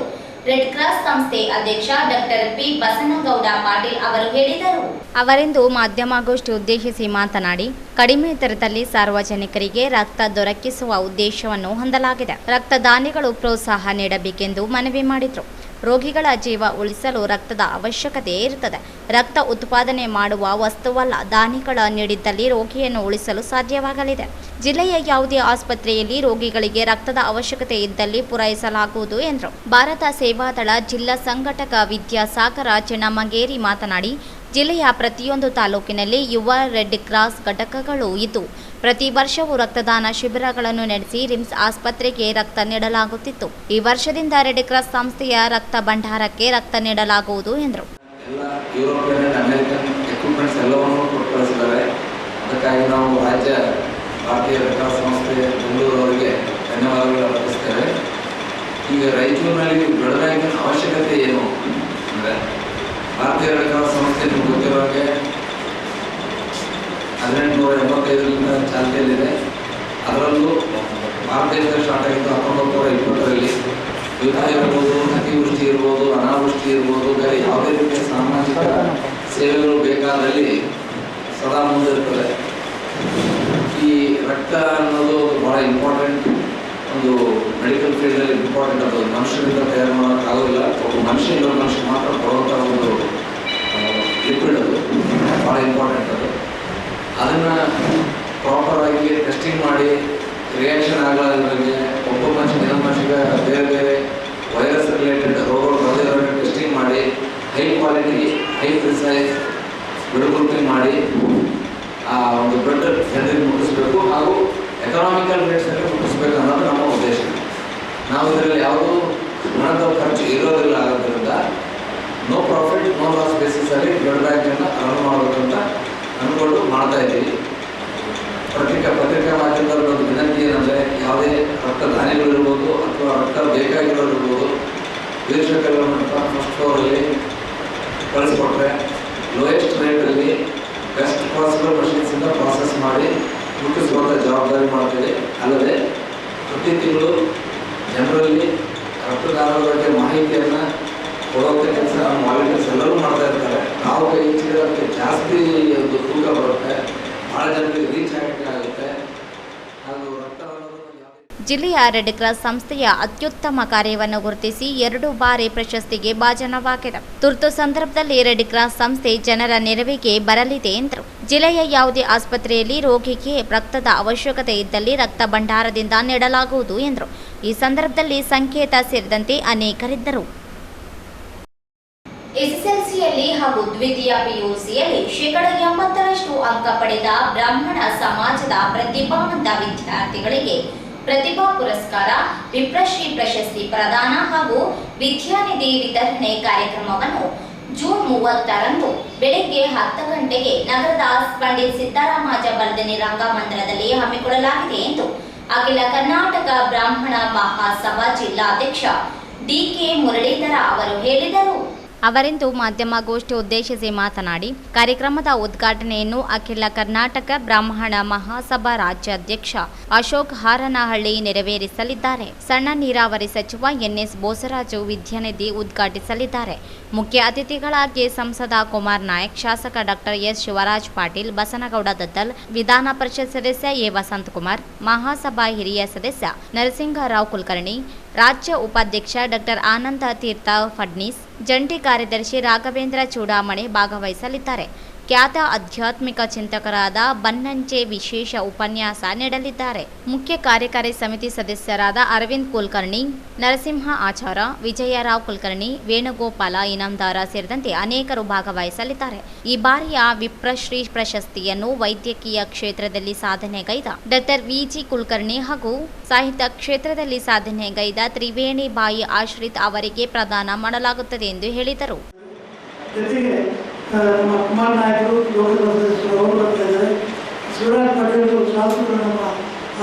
S10: ರೆಡ್ ಕ್ರಾಸ್ ಸಂಸ್ಥೆ ಅಧ್ಯಕ್ಷ ಡಾಕ್ಟರ್ ಪಿ ಬಸನಗೌಡ ಪಾಟೀಲ್ ಅವರು ಹೇಳಿದರು.
S2: ಅವರಿಂದು ಮಾಧ್ಯಮಗೋಷ್ಠಿ ಉದ್ದೇಶಿಸಿ ಮಾತನಾಡಿ, ಕಡಿಮೆ ದರದಲ್ಲಿ ಸಾರ್ವಜನಿಕರಿಗೆ ರಕ್ತ ದೊರಕಿಸುವ ಉದ್ದೇಶವನ್ನು ಹೊಂದಲಾಗಿದೆ. ರಕ್ತದಾನಿಗಳು ಪ್ರೋತ್ಸಾಹ ನೀಡಬೇಕೆಂದು ಮನವಿ ಮಾಡಿದರು. ರೋಗಿಗಳ ಜೀವ ಉಳಿಸಲು ರಕ್ತದ ಅವಶ್ಯಕತೆ ಇರುತ್ತದೆ. ರಕ್ತ ಉತ್ಪಾದನೆ ಮಾಡುವ ವಸ್ತುವಲ್ಲ. ದಾನಿಗಳ ನೀಡಿದ್ದಲ್ಲಿ ರೋಗಿಯನ್ನು ಉಳಿಸಲು ಸಾಧ್ಯವಾಗಲಿದೆ. ಜಿಲ್ಲೆಯ ಯಾವುದೇ ಆಸ್ಪತ್ರೆಯಲ್ಲಿ ರೋಗಿಗಳಿಗೆ ರಕ್ತದ ಅವಶ್ಯಕತೆ ಇದ್ದಲ್ಲಿ ಪೂರೈಸಲಾಗುವುದು ಎಂದರು. ಭಾರತ ಸೇವಾದಳ ಜಿಲ್ಲಾ ಸಂಘಟಕ ವಿದ್ಯಾಸಾಗರ ಚೆನ್ನಮಗೇರಿ ಮಾತನಾಡಿ, ಜಿಲ್ಲೆಯ ಪ್ರತಿಯೊಂದು ತಾಲೂಕಿನಲ್ಲಿ ಯುವ ರೆಡ್ ಕ್ರಾಸ್ ಘಟಕಗಳು ಇದ್ದು ಪ್ರತಿ ವರ್ಷವೂ ರಕ್ತದಾನ ಶಿಬಿರಗಳನ್ನು ನಡೆಸಿ ರಿಮ್ಸ್ ಆಸ್ಪತ್ರೆಗೆ ರಕ್ತ ನೀಡಲಾಗುತ್ತಿತ್ತು. ಈ ವರ್ಷದಿಂದ ರೆಡ್ ಕ್ರಾಸ್ ಸಂಸ್ಥೆಯ ರಕ್ತ ಭಂಡಾರಕ್ಕೆ ರಕ್ತ ನೀಡಲಾಗುವುದು ಎಂದರು.
S15: ಎಲ್ಲ ಯುರೋಪಿಯನ್ ಅಂಡ್ ಅಮೆರಿಕನ್ ಎಕ್ವಿಪ್ಮೆಂಟ್ಸ್ ಎಲ್ಲವನ್ನೂ ಕೊಟ್ಟುಕಳಿಸಿದ್ದಾರೆ. ಅದಕ್ಕಾಗಿ ನಾವು ರಾಜ್ಯ ಭಾರತೀಯ ರೆಡ್ ಕ್ರಾಸ್ ಸಂಸ್ಥೆ ಬೆಂಗಳೂರವರಿಗೆ ಧನ್ಯವಾದಗಳು ಅರ್ಪಿಸ್ತೇವೆ. ಈಗ ರಾಯಚೂರಿನಲ್ಲಿ ಬ್ಲಡ್ ಬ್ಯಾಂಕಿನ ಅವಶ್ಯಕತೆ ಏನು ಅಂದರೆ, ಭಾರತೀಯ ರೆಡ್ ಕ್ರಾಸ್ ಸಂಸ್ಥೆ ನಿಮ್ಗೆ ಗೊತ್ತಿರೋ ಹಾಗೆ 1885ರಿಂದ ಚಾಲ್ತಿಯಲ್ಲಿದೆ. ಅದರಲ್ಲೂ ಭಾರತ ದೇಶದಲ್ಲಿ ಸ್ಟಾರ್ಟ್ ಆಗಿದ್ದು 1920ರಲ್ಲಿ. ಯುದ್ಧ ಇರ್ಬೋದು, ಅತಿವೃಷ್ಟಿ ಇರ್ಬೋದು, ಅನಾವೃಷ್ಟಿ ಇರ್ಬೋದು, ಬೇರೆ ಯಾವುದೇ ರೀತಿಯ ಸಾಮಾಜಿಕ ಸೇವೆಗಳು ಬೇಕಾದಲ್ಲಿ ಸದಾ ಮುಂದಿರ್ತದೆ. ಈ ರಕ್ತ ಅನ್ನೋದು ಭಾಳ ಇಂಪಾರ್ಟೆಂಟ್. ಒಂದು ಮೆಡಿಕಲ್ ಫೀಲ್ಡಲ್ಲಿ ಇಂಪಾರ್ಟೆಂಟ್. ಅದು ಮನುಷ್ಯರಿಂದ ತಯಾರು ಮಾಡೋಕ್ಕಾಗೋದಿಲ್ಲ. ಒಬ್ಬ ಮನುಷ್ಯ ಇನ್ನೊಂದು ಮನುಷ್ಯ ಮಾತ್ರ ಕೊಡುವಂಥ ಒಂದು ಲಿಕ್ವಿಡ್. ಅದು ಭಾಳ ಇಂಪಾರ್ಟೆಂಟ್. ಅದನ್ನು ಪ್ರಾಪರಾಗಿ ಟೆಸ್ಟಿಂಗ್ ಮಾಡಿ ರಿಯಾಕ್ಷನ್ ಆಗಲಾರ್ದಂಗೆ ಒಬ್ಬ ಮನುಷ್ಯ ಇನ್ನೊಂದು ಮನುಷ್ಯಗೆ ಬೇರೆ ಬೇರೆ ವೈರಸ್ ರಿಲೇಟೆಡ್ ರೋಗಗಳು ಬರದೇ ಟೆಸ್ಟಿಂಗ್ ಮಾಡಿ high quality, high precise blood grouping ಮಾಡಿ ಆ ಒಂದು ಬ್ಲಡ್ ಜನರಿಗೆ ಮುಟ್ಟಿಸ್ಬೇಕು ಹಾಗೂ ಎಕನಾಮಿಕಲ್ ರೇಟ್ಸಲ್ಲಿ ಮುಟ್ಟಿಸ್ಬೇಕು ಅನ್ನೋದು ನಮ್ಮ ಉದ್ದೇಶ. ನಾವು ಇದರಲ್ಲಿ ಯಾವುದೂ ಹಣದ ಖರ್ಚು ಇರೋದಿಲ್ಲ. ಆಗೋದ್ರಿಂದ ನೋ ಪ್ರಾಫಿಟ್ ನೋ ಲಾಸ್ ಬೇಸಿಸಲ್ಲಿ ಬ್ಲಡ್ ಬ್ಯಾಂಕನ್ನು ರನ್ ಮಾಡಬೇಕಂತ ಅಂದ್ಕೊಂಡು ಮಾಡ್ತಾ ಇದ್ದೀವಿ. ಪತ್ರಿಕಾ ಮಾಧ್ಯಮದಲ್ಲಿ ಒಂದು ವಿನಂತಿ ಏನಂದರೆ, ಯಾವುದೇ ರಕ್ತದಾನಿಗಳಿರ್ಬೋದು ಅಥವಾ ರಕ್ತ ಬೇಕಾಗಿರೋರು ಇರ್ಬೋದು, ವೀರಶೈವ ಕಲ್ಯಾಣ ಮಂಟಪ ಫಸ್ಟ್ ಫ್ಲೋರಲ್ಲಿ ಕಳಿಸ್ಕೊಟ್ರೆ ಲೋಯೆಸ್ಟ್ ರೇಟಲ್ಲಿ ಬೆಸ್ಟ್ ಪಾಸಿಬಲ್ ಮಷಿನ್ಸಿಂದ ಪ್ರಾಸೆಸ್ ಮಾಡಿ ಮುಟ್ಟಿಸುವಂಥ ಜವಾಬ್ದಾರಿ ಮಾಡ್ತೀವಿ. ಅಲ್ಲದೆ ಪ್ರತಿ ತಿಂಗಳು ಜನರಲ್ಲಿ ರಕ್ತದಾನದ ಬಗ್ಗೆ ಮಾಹಿತಿಯನ್ನು ಕೊಡುವಂಥ ಕೆಲಸ ವಾಲಂಟಿಯರ್ಸ್ ಎಲ್ಲರೂ ಮಾಡ್ತಾ ಇರ್ತಾರೆ. ನಾವು ಕೈ ಹೆಚ್ಚಿಗೆ ಜಾಸ್ತಿ ಒಂದು ತೂಕ ಬರುತ್ತೆ, ಭಾಳ ಜನರಿಗೆ ರೀಚ್ ಆಗುತ್ತೆ. ಹಾಗೂ
S2: ಜಿಲ್ಲೆಯ ರೆಡ್ ಕ್ರಾಸ್ ಸಂಸ್ಥೆಯ ಅತ್ಯುತ್ತಮ ಕಾರ್ಯವನ್ನು ಗುರುತಿಸಿ 2 ಬಾರಿ ಪ್ರಶಸ್ತಿಗೆ ಭಾಜನವಾಗಿದೆ. ತುರ್ತು ಸಂದರ್ಭದಲ್ಲಿ ರೆಡ್ ಕ್ರಾಸ್ ಸಂಸ್ಥೆ ಜನರ ನೆರವಿಗೆ ಬರಲಿದೆ ಎಂದರು. ಜಿಲ್ಲೆಯ ಯಾವುದೇ ಆಸ್ಪತ್ರೆಯಲ್ಲಿ ರೋಗಿಗೆ ರಕ್ತದ ಅವಶ್ಯಕತೆ ಇದ್ದಲ್ಲಿ ರಕ್ತ ಭಂಡಾರದಿಂದ ನೀಡಲಾಗುವುದು ಎಂದರು. ಈ ಸಂದರ್ಭದಲ್ಲಿ ಸಂಕೇತ ಸೇರಿದಂತೆ ಅನೇಕರಿದ್ದರು.
S10: ಎಸ್ಎಸ್ಎಲ್ಸಿಯಲ್ಲಿ ಹಾಗೂ ದ್ವಿತೀಯ ಪಿಯುಸಿಯಲ್ಲಿ 80% ಅಂಕ ಪಡೆದ ಬ್ರಾಹ್ಮಣ ಸಮಾಜದ ಪ್ರತಿಭಾವಂತ ವಿದ್ಯಾರ್ಥಿಗಳಿಗೆ ಪ್ರತಿಭಾ ಪುರಸ್ಕಾರ, ವಿಪ್ರಶ್ರೀ ಪ್ರಶಸ್ತಿ ಪ್ರದಾನ ಹಾಗೂ ವಿದ್ಯಾನಿಧಿ ವಿತರಣೆ ಕಾರ್ಯಕ್ರಮವನ್ನು ಜೂನ್ 30ರಂದು ಬೆಳಗ್ಗೆ 10 ಗಂಟೆಗೆ ನಗರದ ಪಂಡಿತ್ ಸಿದ್ದರಾಮಾಜ ಬರ್ದನಿ ರಂಗಮಂದಿರದಲ್ಲಿ ಹಮ್ಮಿಕೊಳ್ಳಲಾಗಿದೆ ಎಂದು ಅಖಿಲ ಕರ್ನಾಟಕ ಬ್ರಾಹ್ಮಣ ಮಹಾಸಭಾ ಜಿಲ್ಲಾಧ್ಯಕ್ಷ ಡಿಕೆ ಮುರಳೀಧರ ಅವರು ಹೇಳಿದರು.
S2: ಅವರಿಂದು ಮಾಧ್ಯಮಗೋಷ್ಠಿ ಉದ್ದೇಶಿಸಿ ಮಾತನಾಡಿ, ಕಾರ್ಯಕ್ರಮದ ಉದ್ಘಾಟನೆಯನ್ನು ಅಖಿಲ ಕರ್ನಾಟಕ ಬ್ರಾಹ್ಮಣ ಮಹಾಸಭಾ ರಾಜ್ಯಾಧ್ಯಕ್ಷ ಅಶೋಕ್ ಹಾರನಹಳ್ಳಿ ನೆರವೇರಿಸಲಿದ್ದಾರೆ. ಸಣ್ಣ ನೀರಾವರಿ ಸಚಿವ ಎನ್ಎಸ್ ಬೋಸರಾಜು ವಿದ್ಯಾನಿಧಿ ಉದ್ಘಾಟಿಸಲಿದ್ದಾರೆ. ಮುಖ್ಯ ಅತಿಥಿಗಳಾಗಿ ಸಂಸದ ಕುಮಾರ್ ನಾಯಕ್, ಶಾಸಕ ಡಾಕ್ಟರ್ ಎಸ್ ಶಿವರಾಜ್ ಪಾಟೀಲ್, ಬಸನಗೌಡ ದತ್ತಲ್, ವಿಧಾನ ಪರಿಷತ್ ಸದಸ್ಯ ಎ ವಸಂತಕುಮಾರ್, ಮಹಾಸಭಾ ಹಿರಿಯ ಸದಸ್ಯ ನರಸಿಂಗರಾವ್ ಕುಲಕರ್ಣಿ, ರಾಜ್ಯ ಉಪಾಧ್ಯಕ್ಷ ಡಾಕ್ಟರ್ ಆನಂದ ತೀರ್ಥ ಫಡ್ನೀಸ್, ಜಂಟಿ ಕಾರ್ಯದರ್ಶಿ ರಾಘವೇಂದ್ರ ಚೂಡಾಮಣಿ ಭಾಗವಹಿಸಲಿದ್ದಾರೆ. ಖ್ಯಾತ ಆಧ್ಯಾತ್ಮಿಕ ಚಿಂತಕರಾದ ಬನ್ನಂಚೆ ವಿಶೇಷ ಉಪನ್ಯಾಸ ನೀಡಲಿದ್ದಾರೆ. ಮುಖ್ಯ ಕಾರ್ಯಕಾರಿ ಸಮಿತಿ ಸದಸ್ಯರಾದ ಅರವಿಂದ್ ಕುಲಕರ್ಣಿ, ನರಸಿಂಹ ಆಚಾರ, ವಿಜಯರಾವ್ ಕುಲಕರ್ಣಿ, ವೇಣುಗೋಪಾಲ ಇನಾಮದಾರ ಸೇರಿದಂತೆ ಅನೇಕರು ಭಾಗವಹಿಸಲಿದ್ದಾರೆ. ಈ ಬಾರಿಯ ವಿಪ್ರಶ್ರೀ ಪ್ರಶಸ್ತಿಯನ್ನು ವೈದ್ಯಕೀಯ ಕ್ಷೇತ್ರದಲ್ಲಿ ಸಾಧನೆಗೈದ ಡಾಕ್ಟರ್ ವಿಜಿ ಕುಲಕರ್ಣಿ ಹಾಗೂ ಸಾಹಿತ್ಯ ಕ್ಷೇತ್ರದಲ್ಲಿ ಸಾಧನೆಗೈದ ತ್ರಿವೇಣಿಬಾಯಿ ಆಶ್ರಿತ್ ಅವರಿಗೆ ಪ್ರದಾನ ಮಾಡಲಾಗುತ್ತದೆ ಎಂದು ಹೇಳಿದರು.
S16: ನಮ್ಮ ಕುಮಾರ್ ನಾಯಕರು ಲೋಕಸಭಾ ಸದಸ್ಯರು ಅವರು ಬರ್ತಾ ಇದ್ದಾರೆ. ಶಿವರಾಜ್ ಪಾಟೀಲ್ ಶಾಸಕರು ನಮ್ಮ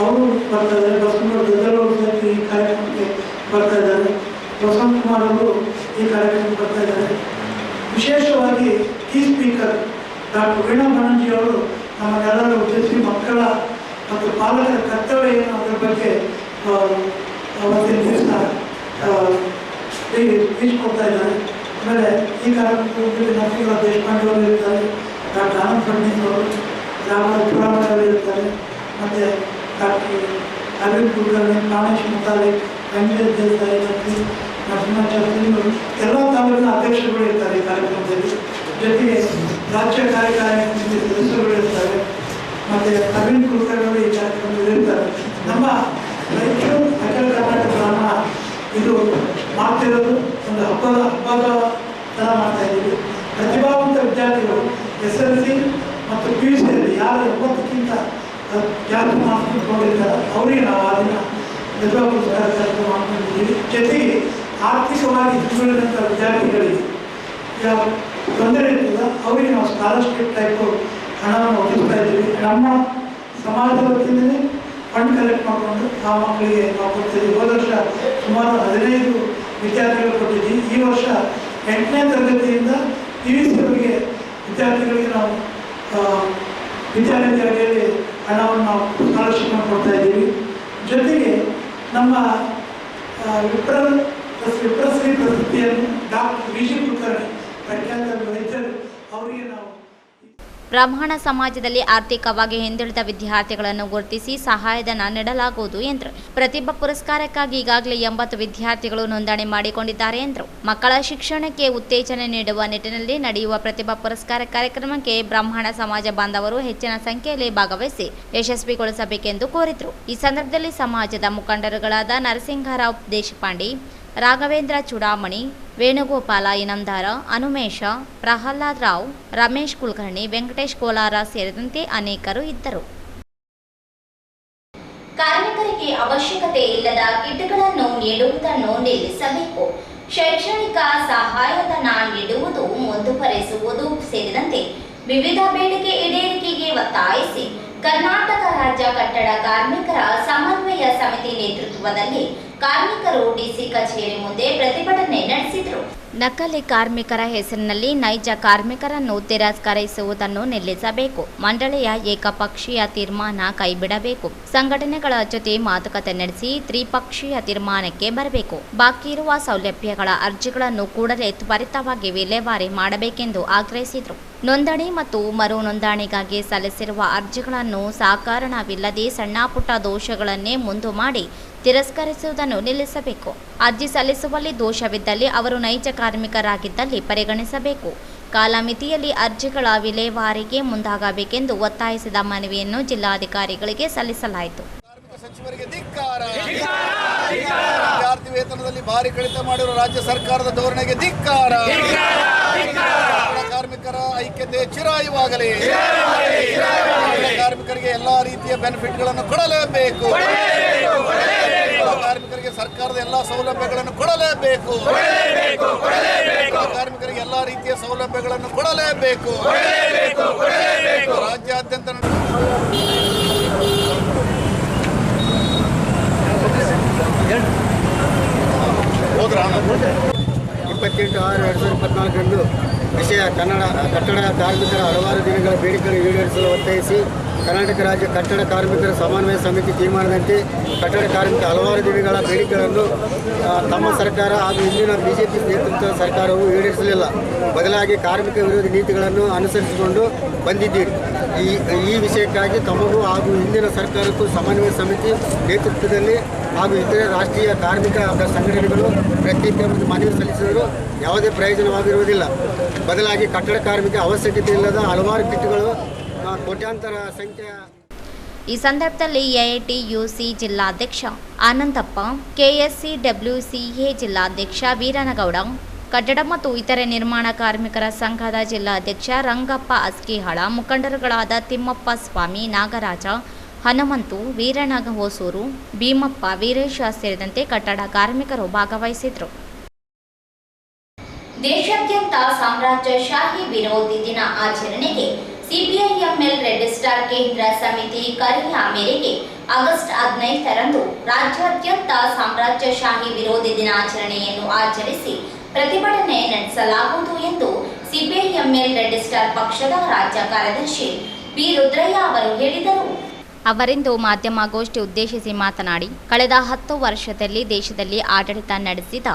S16: ಅವರು ಬರ್ತಾ ಇದ್ದಾರೆ. ಬಸನಗೌಡ ದತ್ತಲ್ ಅವರು ಸೇರಿ ಈ ಕಾರ್ಯಕ್ರಮಕ್ಕೆ ಬರ್ತಾ ಇದ್ದಾರೆ. ವಸಂತ್ ಕುಮಾರ್ ಅವರು ಈ ಕಾರ್ಯಕ್ರಮಕ್ಕೆ ಬರ್ತಾ ಇದ್ದಾರೆ. ವಿಶೇಷವಾಗಿ key speaker doctor Veena Banerjee ಅವರು ನಮ್ಮನ್ನೆಲ್ಲರೂ ಉದ್ದೇಶಿಸಿ ಮಕ್ಕಳ ಮತ್ತು ಪಾಲಕರ ಕರ್ತವ್ಯ ಏನು ಅದರ ಬಗ್ಗೆ ಅವತ್ತಿನ ದಿವಸ ಸ್ಪೀಚ್ ಕೊಡ್ತಾ ಇದ್ದಾರೆ. ಆಮೇಲೆ ಈ ಕಾರ್ಯಕ್ರಮಕ್ಕೆ ನರಸಿಂಹ ದೇಶಪಾಂಡೆ ಅವರು ಇರ್ತಾರೆ, ಡಾಕ್ಟರ್ ಆನಂದ್ ಫಡ್ನೀಸ್ ಅವರು, ಚೂಡಾಮಣಿ ಅವರು ಇರ್ತಾರೆ, ಮತ್ತು ಡಾಕ್ಟರ್ ಅರವಿಂದ್ ಕುಲಕರ್ಣಿ, ಪ್ರಾಣೇಶ್ ಮುತಾಲಿಕ್, ವೆಂಕಟೇಶ್ ದೇಸಾಯಿ, ನರಸಿಂಹಾಚಾರ್ಯ ಎಲ್ಲ ತಾಲೂಕಿನ ಅಧ್ಯಕ್ಷರುಗಳು ಇರ್ತಾರೆ ಈ ಕಾರ್ಯಕ್ರಮದಲ್ಲಿ. ಜೊತೆಗೆ ರಾಜ್ಯ ಕಾರ್ಯಕಾರಿ ಸಮಿತಿ ಸದಸ್ಯರುಗಳು ಇರ್ತಾರೆ, ಮತ್ತು ಅರವಿಂದ್ ಕುಲಕರ್ಣಿ ಅವರು ಈ ಕಾರ್ಯಕ್ರಮದಲ್ಲಿ ಇರ್ತಾರೆ. ನಮ್ಮ ರಾಯಚೂರು ಅಖಿಲ ಕರ್ನಾಟಕ ಬ್ರಾಹ್ಮಣ ಇದು ಮಾಡ್ತಿರೋದು ಒಂದು ಹಬ್ಬದ ಥರ ಮಾಡ್ತಾ ಇದ್ದೀವಿ. ಪ್ರತಿಭಾವಂತ ವಿದ್ಯಾರ್ಥಿಗಳು SSLC ಮತ್ತು PUC ಯಾರು 80ಕ್ಕಿಂತ ಜಾಸ್ತಿ ಮಾರ್ಕ್ಸ್ ತಗೊಂಡಿರ್ತಾರೆ ಅವರಿಗೆ ನಾವು ಅದನ್ನು ಪ್ರತಿಭಾ ಪುರಸ್ಕಾರ ಕಾರ್ಯಕ್ರಮ ಮಾಡ್ಕೊಂಡಿದ್ದೀವಿ. ಜೊತೆಗೆ ಆರ್ಥಿಕವಾಗಿ ಹಿಂದುಳಿದಂಥ ವಿದ್ಯಾರ್ಥಿಗಳಿಗೆ ಯಾವ ತೊಂದರೆ ಇರ್ತದ ಅವರಿಗೆ ನಾವು ಸ್ಕಾಲರ್ಶಿಪ್ ಟೈಪು ಹಣವನ್ನು ಒದಗಿಸ್ತಾ ಇದ್ದೀವಿ. ನಮ್ಮ ಸಮಾಜದ ವತಿಯಿಂದಲೇ ಫಂಡ್ ಕಲೆಕ್ಟ್ ಮಾಡಿಕೊಂಡು ಆ ಮಕ್ಕಳಿಗೆ ನಾವು ಕೊಡ್ತೀವಿ. ಹೋದ ವರ್ಷ ಸುಮಾರು 15 ವಿದ್ಯಾರ್ಥಿಗಳು ಕೊಟ್ಟಿದ್ದೀವಿ. ಈ ವರ್ಷ 8ನೇ ತರಗತಿಯಿಂದ PUC ಅವರಿಗೆ ವಿದ್ಯಾರ್ಥಿಗಳಿಗೆ ನಾವು ವಿದ್ಯಾನಿಧಿ ಅಡಿಯಲ್ಲಿ ಹಣವನ್ನು ನಾವು ಸ್ಕಾಲರ್ಶಿಪ್ ಕೊಡ್ತಾ ಇದ್ದೀವಿ. ಜೊತೆಗೆ ನಮ್ಮ ವಿಪ್ರಶ್ರೀ ಪ್ರಶಸ್ತಿಯನ್ನು ಡಾಕ್ಟರ್ ವಿಜಿ ಕುಲಕರ್ಣಿ ಪ್ರಖ್ಯಾತ ವೈದ್ಯರು ಅವರಿಗೆ ನಾವು
S2: ಬ್ರಾಹ್ಮಣ ಸಮಾಜದಲ್ಲಿ ಆರ್ಥಿಕವಾಗಿ ಹಿಂದುಳಿದ ವಿದ್ಯಾರ್ಥಿಗಳನ್ನು ಗುರುತಿಸಿ ಸಹಾಯಧನ ನೀಡಲಾಗುವುದು ಎಂದರು. ಪ್ರತಿಭಾ ಪುರಸ್ಕಾರಕ್ಕಾಗಿ ಈಗಾಗಲೇ 80 ವಿದ್ಯಾರ್ಥಿಗಳು ನೋಂದಣಿ ಮಾಡಿಕೊಂಡಿದ್ದಾರೆ ಎಂದರು. ಮಕ್ಕಳ ಶಿಕ್ಷಣಕ್ಕೆ ಉತ್ತೇಜನ ನೀಡುವ ನಿಟ್ಟಿನಲ್ಲಿ ನಡೆಯುವ ಪ್ರತಿಭಾ ಪುರಸ್ಕಾರ ಕಾರ್ಯಕ್ರಮಕ್ಕೆ ಬ್ರಾಹ್ಮಣ ಸಮಾಜ ಬಾಂಧವರು ಹೆಚ್ಚಿನ ಸಂಖ್ಯೆಯಲ್ಲಿ ಭಾಗವಹಿಸಿ ಯಶಸ್ವಿಗೊಳಿಸಬೇಕೆಂದು ಕೋರಿದರು. ಈ ಸಂದರ್ಭದಲ್ಲಿ ಸಮಾಜದ ಮುಖಂಡರುಗಳಾದ ನರಸಿಂಗರಾವ್ ದೇಶಪಾಂಡೆ, ರಾಘವೇಂದ್ರ ಚೂಡಾಮಣಿ, ವೇಣುಗೋಪಾಲ ಇನಾಮದಾರ, ಅನುಮೇಶ, ಪ್ರಹ್ಲಾದ್ ರಾವ್, ರಮೇಶ್ ಕುಲಕರ್ಣಿ, ವೆಂಕಟೇಶ್ ಕೋಲಾರ ಸೇರಿದಂತೆ ಅನೇಕರು ಇದ್ದರು.
S10: ಕಾರ್ಮಿಕರಿಗೆ ಅವಶ್ಯಕತೆ ಇಲ್ಲದ ಕಿಟ್ಗಳನ್ನು ನೀಡುವುದನ್ನು ನಿಲ್ಲಿಸಬೇಕು. ಶೈಕ್ಷಣಿಕ ಸಹಾಯಧನ ನೀಡುವುದು ಮುಂದುವರೆಸುವುದು ಸೇರಿದಂತೆ ವಿವಿಧ ಬೇಡಿಕೆ ಈಡೇರಿಕೆಗೆ ಒತ್ತಾಯಿಸಿ ಕರ್ನಾಟಕ ರಾಜ್ಯ ಕಟ್ಟಡ ಕಾರ್ಮಿಕರ ಸಮನ್ವಯ ಸಮಿತಿ ನೇತೃತ್ವದಲ್ಲಿ ಕಾರ್ಮಿಕರು ಡಿಸಿ ಕಚೇರಿ ಮುಂದೆ ಪ್ರತಿಭಟನೆ ನಡೆಸಿದರು.
S2: ನಕಲಿ ಕಾರ್ಮಿಕರ ಹೆಸರಿನಲ್ಲಿ ನೈಜ ಕಾರ್ಮಿಕರನ್ನು ತಿರಸ್ಕರಿಸುವುದನ್ನು ನಿಲ್ಲಿಸಬೇಕು. ಮಂಡಳಿಯ ಏಕಪಕ್ಷೀಯ ತೀರ್ಮಾನ ಕೈಬಿಡಬೇಕು. ಸಂಘಟನೆಗಳ ಜೊತೆ ಮಾತುಕತೆ ನಡೆಸಿ ತ್ರಿಪಕ್ಷೀಯ ತೀರ್ಮಾನಕ್ಕೆ ಬರಬೇಕು. ಬಾಕಿ ಇರುವ ಸೌಲಭ್ಯಗಳ ಅರ್ಜಿಗಳನ್ನು ಕೂಡಲೇ ತ್ವರಿತವಾಗಿ ವಿಲೇವಾರಿ ಮಾಡಬೇಕೆಂದು ಆಗ್ರಹಿಸಿದರು. ನೋಂದಣಿ ಮತ್ತು ಮರು ನೋಂದಣಿಗಾಗಿ ಸಲ್ಲಿಸಿರುವ ಅರ್ಜಿಗಳನ್ನು ಸಕಾರಣವಿಲ್ಲದೆ ಸಣ್ಣಪುಟ್ಟ ದೋಷಗಳನ್ನೇ ಮುಂದು ಮಾಡಿ ತಿರಸ್ಕರಿಸುವುದನ್ನು ನಿಲ್ಲಿಸಬೇಕು. ಅರ್ಜಿ ಸಲ್ಲಿಸುವಲ್ಲಿ ದೋಷವಿದ್ದಲ್ಲಿ ಅವರು ನೈಜ ಕಾರ್ಮಿಕರಾಗಿದ್ದಲ್ಲಿ ಪರಿಗಣಿಸಬೇಕು. ಕಾಲಮಿತಿಯಲ್ಲಿ ಅರ್ಜಿಗಳ ವಿಲೇವಾರಿಗೆ ಮುಂದಾಗಬೇಕೆಂದು ಒತ್ತಾಯಿಸಿದ ಮನವಿಯನ್ನು ಜಿಲ್ಲಾಧಿಕಾರಿಗಳಿಗೆ ಸಲ್ಲಿಸಲಾಯಿತು.
S17: ಸಚಿವರಿಗೆ ಧಿಕ್ಕಾರ. ವಿದ್ಯಾರ್ಥಿ ವೇತನದಲ್ಲಿ ಭಾರಿ ಕಡಿತ ಮಾಡಿರುವ ರಾಜ್ಯ ಸರ್ಕಾರದ ಧೋರಣೆಗೆ ಧಿಕ್ಕಾರ. ಕಾರ್ಮಿಕರ ಐಕ್ಯತೆ ಚಿರಾಯುವಾಗಲಿ. ಕಾರ್ಮಿಕರಿಗೆ ಎಲ್ಲಾ ರೀತಿಯ ಬೆನಿಫಿಟ್ಗಳನ್ನು ಕೊಡಲೇಬೇಕು. ಕಾರ್ಮಿಕರಿಗೆ ಸರ್ಕಾರದ ಎಲ್ಲಾ ಸೌಲಭ್ಯಗಳನ್ನು ಕೊಡಲೇಬೇಕು. ಕಾರ್ಮಿಕರಿಗೆ ಎಲ್ಲಾ ರೀತಿಯ ಸೌಲಭ್ಯಗಳನ್ನು ಕೊಡಲೇಬೇಕು. ರಾಜ್ಯಾದ್ಯಂತ
S18: ಹೋದ್ರ 28/6/2024 ಕಟ್ಟಡ ಕಾರ್ಮಿಕರ ಹಲವಾರು ದಿನಗಳ ಬೇಡಿಕೆಗಳು ಈಡೇರಿಸಲು ಒತ್ತಾಯಿಸಿ ಕರ್ನಾಟಕ ರಾಜ್ಯ ಕಟ್ಟಡ ಕಾರ್ಮಿಕರ ಸಮನ್ವಯ ಸಮಿತಿ ತೀರ್ಮಾನದಂತೆ ಕಟ್ಟಡ ಕಾರ್ಮಿಕ ಹಲವಾರು ದಿನಗಳ ಬೇಡಿಕೆಗಳನ್ನು ತಮ್ಮ ಸರ್ಕಾರ ಹಾಗೂ ಇಂದಿನ ಬಿಜೆಪಿ ನೇತೃತ್ವದ ಸರ್ಕಾರವು ಈಡೇರಿಸಲಿಲ್ಲ. ಬದಲಾಗಿ ಕಾರ್ಮಿಕ ವಿರೋಧಿ ನೀತಿಗಳನ್ನು ಅನುಸರಿಸಿಕೊಂಡು ಬಂದಿದ್ದೀರಿ. ಈ ವಿಷಯಕ್ಕಾಗಿ ತಮಗೂ ಹಾಗೂ ಇಂದಿನ ಸರ್ಕಾರಕ್ಕೂ ಸಮನ್ವಯ ಸಮಿತಿ ನೇತೃತ್ವದಲ್ಲಿ ಹಾಗೂ ಇತರೆ ರಾಷ್ಟ್ರೀಯ ಕಾರ್ಮಿಕ ಸಂಘಟನೆಗಳು ಪ್ರತ್ಯೇಕ ಮನವಿ ಸಲ್ಲಿಸಿದರೂ ಯಾವುದೇ ಪ್ರಯೋಜನವಾಗಿರುವುದಿಲ್ಲ. ಬದಲಾಗಿ ಕಟ್ಟಡ ಕಾರ್ಮಿಕ ಅವಶ್ಯಕತೆ ಇಲ್ಲದ ಹಲವಾರು ಕಿಟ್ಗಳು ಕೋಟ್ಯಾಂತರ ಸಂಖ್ಯೆಯ
S2: ಈ ಸಂದರ್ಭದಲ್ಲಿ ಎಐಟಿಯುಸಿ ಜಿಲ್ಲಾಧ್ಯಕ್ಷ ಆನಂದಪ್ಪ, ಕೆಎಸ್ಸಿಡಬ್ಲ್ಯೂಸಿಎ ಜಿಲ್ಲಾಧ್ಯಕ್ಷ ವೀರನಗೌಡ, ಕಟ್ಟಡ ಮತ್ತು ಇತರೆ ನಿರ್ಮಾಣ ಕಾರ್ಮಿಕರ ಸಂಘದ ಜಿಲ್ಲಾಧ್ಯಕ್ಷ ರಂಗಪ್ಪ ಅಸ್ಕಿಹಾಳ, ಮುಖಂಡರುಗಳಾದ ತಿಮ್ಮಪ್ಪ ಸ್ವಾಮಿ, ನಾಗರಾಜ, ಹನುಮಂತು, ವೀರನಗ ಹೊಸೂರು, ಭೀಮಪ್ಪ, ವೀರೇಶ ಸೇರಿದಂತೆ ಕಟ್ಟಡ ಕಾರ್ಮಿಕರು ಭಾಗವಹಿಸಿದರು.
S10: ದೇಶಾದ್ಯಂತ ಸಾಮ್ರಾಜ್ಯಶಾಹಿ ವಿರೋಧಿ ದಿನ ಆಚರಣೆಗೆ ಸಿಪಿಐಎಂಎಲ್ ರೆಡ್ ಸ್ಟಾರ್ ಕೇಂದ್ರ ಸಮಿತಿ ಕರೆಯ ಮೇರೆಗೆ ಆಗಸ್ಟ್ 15ರಂದು ರಾಜ್ಯಾದ್ಯಂತ ಸಾಮ್ರಾಜ್ಯಶಾಹಿ ವಿರೋಧಿ ದಿನಾಚರಣೆಯನ್ನು ಆಚರಿಸಿ ಪ್ರತಿಭಟನೆ ನಡೆಸಲಾಗುವುದು ಎಂದು ಸಿಪಿಐಎಂಎಲ್ ರೆಡ್ ಸ್ಟಾರ್ ಪಕ್ಷದ ರಾಜ್ಯ ಕಾರ್ಯದರ್ಶಿ ಬಿ ರುದ್ರಯ್ಯ ಅವರು ಹೇಳಿದರು.
S2: ಅವರಿಂದು ಮಾಧ್ಯಮಗೋಷ್ಠಿ ಉದ್ದೇಶಿಸಿ ಮಾತನಾಡಿ, ಕಳೆದ 10 ವರ್ಷದಲ್ಲಿ ದೇಶದಲ್ಲಿ ಆಡಳಿತ ನಡೆಸಿದ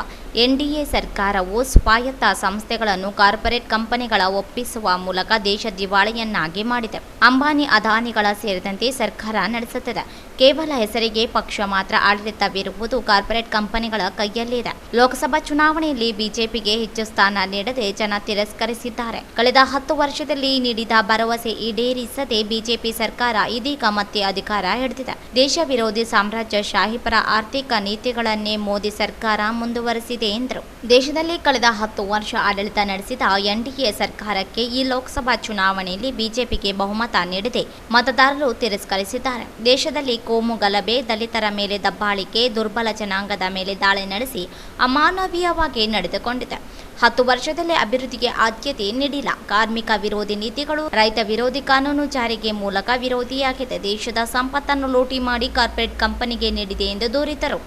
S2: ಎನ್ಡಿಎ ಸರ್ಕಾರವು ಸ್ವಾಯತ್ತ ಸಂಸ್ಥೆಗಳನ್ನು ಕಾರ್ಪೊರೇಟ್ ಕಂಪನಿಗಳ ಒಪ್ಪಿಸುವ ಮೂಲಕ ದೇಶ ದಿವಾಳಿಯನ್ನಾಗಿ ಮಾಡಿದೆ. ಅಂಬಾನಿ, ಅದಾನಿಗಳ ಸೇರಿದಂತೆ ಸರ್ಕಾರ ನಡೆಸುತ್ತದೆ. ಕೇವಲ ಹೆಸರಿಗೆ ಪಕ್ಷ ಮಾತ್ರ ಆಡಳಿತವಿರುವುದು ಕಾರ್ಪೊರೇಟ್ ಕಂಪನಿಗಳ ಕೈಯಲ್ಲಿದೆ. ಲೋಕಸಭಾ ಚುನಾವಣೆಯಲ್ಲಿ ಬಿಜೆಪಿಗೆ ಹೆಚ್ಚು ಸ್ಥಾನ ನೀಡದೆ ಜನ ತಿರಸ್ಕರಿಸಿದ್ದಾರೆ. ಕಳೆದ 10 ವರ್ಷದಲ್ಲಿ ನೀಡಿದ ಭರವಸೆ ಈಡೇರಿಸದೆ ಬಿಜೆಪಿ ಸರ್ಕಾರ ಇದೀಗ ಮತ್ತೆ ಅಧಿಕಾರ ಹಿಡಿದಿದೆ. ದೇಶ ವಿರೋಧಿ ಸಾಮ್ರಾಜ್ಯಶಾಹಿ ಪರ ಆರ್ಥಿಕ ನೀತಿಗಳನ್ನೇ ಮೋದಿ ಸರ್ಕಾರ ಮುಂದುವರೆಸಿದೆ ಎಂದರು. ದೇಶದಲ್ಲಿ ಕಳೆದ 10 ವರ್ಷ ಆಡಳಿತ ನಡೆಸಿದ ಎನ್ಡಿಎ ಸರ್ಕಾರಕ್ಕೆ ಈ ಲೋಕಸಭಾ ಚುನಾವಣೆಯಲ್ಲಿ ಬಿಜೆಪಿಗೆ ಬಹುಮತ ನೀಡದೆ ಮತದಾರರು ತಿರಸ್ಕರಿಸಿದ್ದಾರೆ. ದೇಶದಲ್ಲಿ ಕೋಮು ಗಲಭೆ, ದಲಿತರ ಮೇಲೆ ದಬ್ಬಾಳಿಕೆ, ದುರ್ಬಲ ಜನಾಂಗದ ಮೇಲೆ ದಾಳಿ ನಡೆಸಿ ಅಮಾನವೀಯವಾಗಿ ನಡೆದುಕೊಂಡಿದೆ. 10 ವರ್ಷದಲ್ಲಿ ಅಭಿವೃದ್ಧಿಗೆ ಆದ್ಯತೆ ನೀಡಿಲ್ಲ. ಕಾರ್ಮಿಕ ವಿರೋಧಿ ನೀತಿಗಳು, ರೈತ ವಿರೋಧಿ ಕಾನೂನು ಜಾರಿಗೆ ಮೂಲಕ ವಿರೋಧಿಯಾಗಿದೆ. ದೇಶದ ಸಂಪತ್ತನ್ನು ಲೂಟಿ ಮಾಡಿ ಕಾರ್ಪೊರೇಟ್ ಕಂಪನಿಗೆ ನೀಡಿದೆ ಎಂದು ದೂರಿದರು.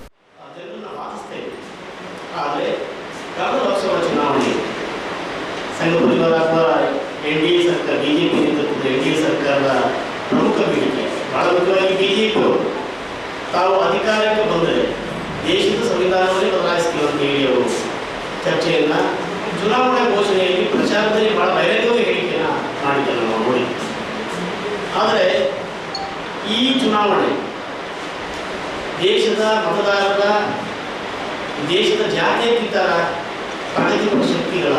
S19: ಆದರೆ ಕಳೆದ ಲೋಕಸಭಾ ಚುನಾವಣೆ ಸಂಘ ಪರಿವಾರ ಅಥವಾ ಎನ್ಡಿಎ ಸರ್ಕಾರ, ಬಿಜೆಪಿ ನೇತೃತ್ವದ ಎನ್ಡಿಎ ಸರ್ಕಾರದ ಪ್ರಮುಖ ಬೇಡಿಕೆ ಬಹಳ ಮುಖ್ಯವಾಗಿ ಬಿಜೆಪಿಯವರು ತಾವು ಅಧಿಕಾರಕ್ಕೆ ಬಂದರೆ ದೇಶದ ಸಂವಿಧಾನವನ್ನೇ ಬದಲಾಯಿಸ್ತೀವಿ ಅಂತ ಹೇಳಿ ಅವರು ಚರ್ಚೆಯನ್ನು ಚುನಾವಣಾ ಘೋಷಣೆಯಲ್ಲಿ ಪ್ರಚಾರದಲ್ಲಿ ಬಹಳ ಬಹಿರಂಗವಾಗಿ ಹೇಳಿಕೆಯನ್ನು ಮಾಡಿದ್ದಾರೆ ನಾವು ನೋಡಿ. ಆದರೆ ಈ ಚುನಾವಣೆ ದೇಶದ ಮತದಾರರ, ದೇಶದ ಜಾತ್ಯತೀತರ ಪ್ರಗತಿಪರ ಶಕ್ತಿಗಳ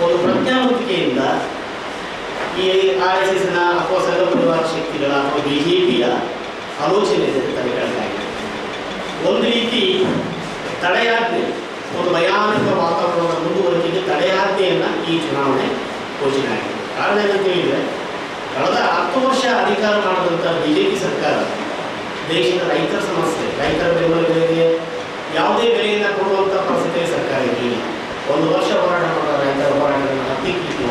S19: ಒಂದು ಪ್ರಜ್ಞಾವಂತಿಕೆಯಿಂದ ಈ RSSನ ಅಥವಾ ಸಂಘ ಪರಿವಾರ ಶಕ್ತಿಗಳ ಅಥವಾ ಬಿಜೆಪಿಯ ಆಲೋಚನೆ ತಡೆಗಟ್ಟಲಾಗಿದೆ. ಒಂದು ರೀತಿ ತಡೆಯಾಜ್ಞೆ, ಒಂದು ಭಯಾನಕ ವಾತಾವರಣದ ಮುಂದುವರಿಕೆಗೆ ತಡೆಯಾಜ್ಞೆಯನ್ನು ಈ ಚುನಾವಣೆ ಘೋಷಣೆ ಆಗಿದೆ. ಕಾರಣ ಏನಂತ ಹೇಳಿದರೆ, ಕಳೆದ 10 ವರ್ಷ ಅಧಿಕಾರ ಮಾಡಿದಂಥ ಬಿಜೆಪಿ ಸರ್ಕಾರ ದೇಶದ ರೈತರ ಸಮಸ್ಯೆ, ರೈತರ ಬೆಂಬಲಿಗರಿಗೆ ಯಾವುದೇ ಬೆಲೆಯನ್ನು ಕೊಡುವಂಥ ಪರಿಸ್ಥಿತಿ ಸರ್ಕಾರ ಇಲ್ಲ. 1 ವರ್ಷ ಹೋರಾಟ ಮಾಡಿದ ರೈತರ ಹೋರಾಟಗಳನ್ನು ಹತ್ತಿಕ್ಕಿತ್ತು.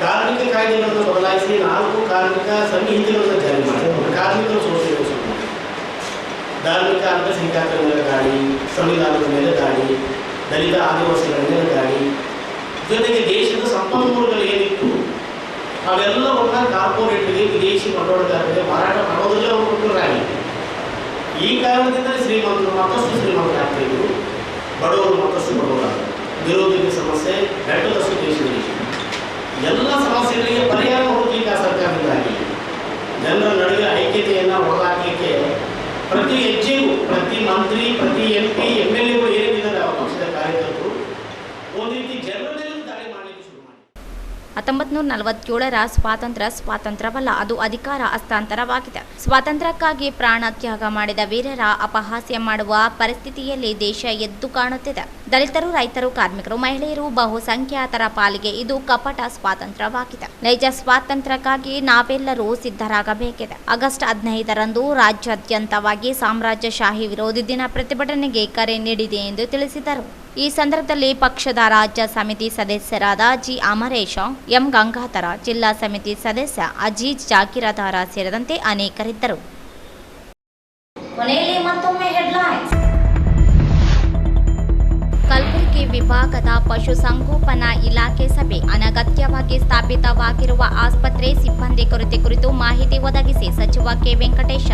S19: ಕಾರ್ಮಿಕ ಕಾಯ್ದೆಗಳನ್ನು ಬದಲಾಯಿಸಿ 4 ಕಾರ್ಮಿಕ ಸಂಹಿತೆಗಳನ್ನು ಜಾರಿ ಮಾಡಿದರು. ಕಾರ್ಮಿಕರು ಶೋಷಣೆ ಶುರು ಮಾಡಿದರು. ಧಾರ್ಮಿಕ ಅಲ್ಪಸಂಖ್ಯಾತರ ಮೇಲೆ ದಾಳಿ, ಸಂವಿಧಾನದ ಮೇಲೆ ದಾಳಿ, ದಲಿತ ಆದಿವಾಸಿಗಳ ಮೇಲೆ ದಾಳಿ, ಜೊತೆಗೆ ದೇಶದ ಸಂಪನ್ಮೂಲಗಳು ಏನಿತ್ತು ಅವೆಲ್ಲವನ್ನ ಕಾರ್ಪೊರೇಟ್ಗೆ, ವಿದೇಶಿ ಬಂಡವಾಳಗಾರರಿಗೆ ಮಾರಾಟ ಮಾಡೋದಲ್ಲೇ ಅವರು ಕೊಟ್ಟರಾಗಿತ್ತು. ಈ ಕಾರಣದಿಂದ ಶ್ರೀಮಂತರು ಮತ್ತಷ್ಟು ಶ್ರೀಮಂತರಾಗ್ತಿದ್ರು, ಬಡವರು ಮತ್ತಷ್ಟು ಬಡವರಾದರು. ನಿರುದ್ಯೋಗ ಸಮಸ್ಯೆ ಬೆಟ್ಟದಷ್ಟು ದೇಶದಲ್ಲಿ ಎಲ್ಲ ಸಮಸ್ಯೆಗಳಿಗೆ ಪರಿಹಾರ ಹುಡುಕಲಿಕ್ಕೆ ಆ ಸರ್ಕಾರದಿಂದಾಗಿ ಜನರ ನಡುವೆ ಐಕ್ಯತೆಯನ್ನು ಹೊರಹಾಕಲಿಕ್ಕೆ ಪ್ರತಿ ಹೆಜ್ಜೆಗೂ ಪ್ರತಿ ಮಂತ್ರಿ, ಪ್ರತಿ MP, MLAಗಳು ಏನಿದ್ದಾರೆ ಅವರ ಪಕ್ಷದ ಕಾರ್ಯಕರ್ತರು ಒಂದು ರೀತಿ ಜನರನ್ನೇ ದಾಳಿ ಮಾಡಲಿಕ್ಕೆ ಶುರು ಮಾಡಿ
S2: 1947ರ ಸ್ವಾತಂತ್ರ್ಯವಲ್ಲ, ಅದು ಅಧಿಕಾರ ಹಸ್ತಾಂತರವಾಗಿದೆ. ಸ್ವಾತಂತ್ರ್ಯಕ್ಕಾಗಿ ಪ್ರಾಣ ತ್ಯಾಗ ಮಾಡಿದ ವೀರರ ಅಪಹಾಸ್ಯ ಮಾಡುವ ಪರಿಸ್ಥಿತಿಯಲ್ಲಿ ದೇಶ ಎದ್ದು ಕಾಣುತ್ತಿದೆ. ದಲಿತರು, ರೈತರು, ಕಾರ್ಮಿಕರು, ಮಹಿಳೆಯರು, ಬಹುಸಂಖ್ಯಾತರ ಪಾಲಿಗೆ ಇದು ಕಪಟ ಸ್ವಾತಂತ್ರ್ಯವಾಗಿದೆ. ನೈಜ ಸ್ವಾತಂತ್ರ್ಯಕ್ಕಾಗಿ ನಾವೆಲ್ಲರೂ ಸಿದ್ಧರಾಗಬೇಕಿದೆ. ಆಗಸ್ಟ್ 15ರಂದು ರಾಜ್ಯಾದ್ಯಂತವಾಗಿ ಸಾಮ್ರಾಜ್ಯಶಾಹಿ ವಿರೋಧಿ ದಿನ ಪ್ರತಿಭಟನೆಗೆ ಕರೆ ನೀಡಿದೆ ಎಂದು ತಿಳಿಸಿದರು. ಈ ಸಂದರ್ಭದಲ್ಲಿ ಪಕ್ಷದ ರಾಜ್ಯ ಸಮಿತಿ ಸದಸ್ಯರಾದ ಜಿ ಅಮರೇಶ, ಎಂ ಗಂಗಾಧರ, ಜಿಲ್ಲಾ ಸಮಿತಿ ಸದಸ್ಯ ಅಜೀಜ್ ಜಾಗೀರದಾರ ಸೇರಿದಂತೆ ಅನೇಕರಿದ್ದರು.
S10: ಕೊನೆಯಲ್ಲಿ ಮತ್ತೊಮ್ಮೆ ಹೆಡ್ಲೈನ್ಸ್.
S2: ಕಲಬುರಗಿ ವಿಭಾಗದ ಪಶುಸಂಗೋಪನಾ ಇಲಾಖೆ ಸಭೆ ಅನಗತ್ಯವಾಗಿ ಸ್ಥಾಪಿತವಾಗಿರುವ ಆಸ್ಪತ್ರೆ ಸಿಬ್ಬಂದಿ ಕೊರತೆ ಕುರಿತು ಮಾಹಿತಿ ಒದಗಿಸಿ ಸಚಿವ ಕೆ ವೆಂಕಟೇಶ.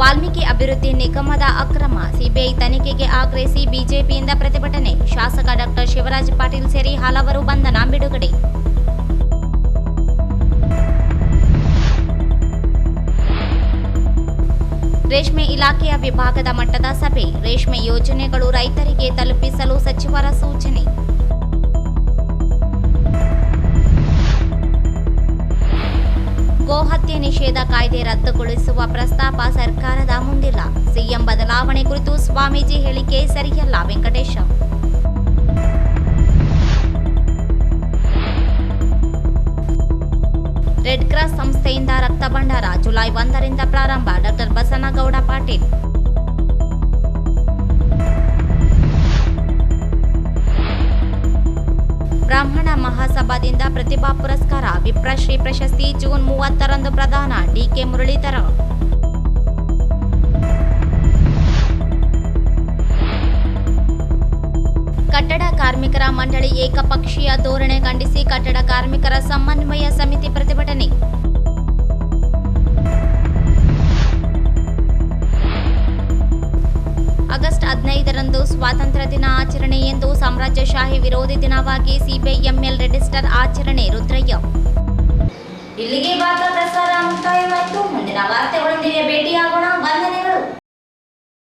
S2: ವಾಲ್ಮೀಕಿ ಅಭಿವೃದ್ಧಿ ನಿಗಮದ ಅಕ್ರಮ ಸಿಬಿಐ ತನಿಖೆಗೆ ಆಗ್ರಹಿಸಿ ಬಿಜೆಪಿಯಿಂದ ಪ್ರತಿಭಟನೆ. ಶಾಸಕ ಡಾಕ್ಟರ್ ಶಿವರಾಜ್ ಪಾಟೀಲ್ ಸೇರಿ ಹಲವರು ಬಂಧನ ಬಿಡುಗಡೆ. ರೇಷ್ಮೆ ಇಲಾಖೆಯ ವಿಭಾಗದ ಮಟ್ಟದ ಸಭೆ. ರೇಷ್ಮೆ ಯೋಜನೆಗಳು ರೈತರಿಗೆ ತಲುಪಿಸಲು ಸಚಿವರ ಸೂಚನೆ. ಗೋಹತ್ಯೆ ನಿಷೇಧ ಕಾಯ್ದೆ ರದ್ದುಗೊಳಿಸುವ ಪ್ರಸ್ತಾಪ ಸರ್ಕಾರದ ಮುಂದಿಲ್ಲ. ಸಿಎಂ ಬದಲಾವಣೆ ಕುರಿತು ಸ್ವಾಮೀಜಿ ಹೇಳಿಕೆ ಸರಿಯಲ್ಲ ವೆಂಕಟೇಶ. ರೆಡ್ ಕ್ರಾಸ್ ಸಂಸ್ಥೆಯಿಂದ ರಕ್ತ ಭಂಡಾರ ಜುಲೈ 1ರಿಂದ ಪ್ರಾರಂಭ. ಡಾಕ್ಟರ್ ಬಸನಗೌಡ ಪಾಟೀಲ್. ಬ್ರಾಹ್ಮಣ ಮಹಾಸಭಾದಿಂದ ಪ್ರತಿಭಾ ಪುರಸ್ಕಾರ ವಿಪ್ರಶ್ರೀ ಪ್ರಶಸ್ತಿ ಜೂನ್ 30ರಂದು ಪ್ರದಾನ. ಡಿಕೆ ಮುರಳೀಧರ. ಕಟ್ಟಡ ಕಾರ್ಮಿಕರ ಮಂಡಳಿ ಏಕಪಕ್ಷೀಯ ಧೋರಣೆ ಖಂಡಿಸಿ ಕಟ್ಟಡ ಕಾರ್ಮಿಕರ ಸಮನ್ವಯ ಸಮಿತಿ ಪ್ರತಿಭಟನೆ. ಆಗಸ್ಟ್ 15ರಂದು ಸ್ವಾತಂತ್ರ್ಯ ದಿನ ಆಚರಣೆ ಎಂದು ಸಾಮ್ರಾಜ್ಯಶಾಹಿ ವಿರೋಧಿ ದಿನವಾಗಿ ಸಿಬಿಐಎಂಎಲ್ ರಿಜಿಸ್ಟರ್ ಆಚರಣೆ. ರುದ್ರಯ್ಯ.
S10: ಇಲ್ಲಿಗೆ ವಾರ್ತಾ ಪ್ರಸಾರ ಮುಕ್ತಾಯವಾಯಿತು. ಮುಂದಿನ ವಾರ್ತೆಗಳೊಂದಿಗೆ ಭೇಟಿಯಾಗೋಣ. ವಂದನೆಗಳು.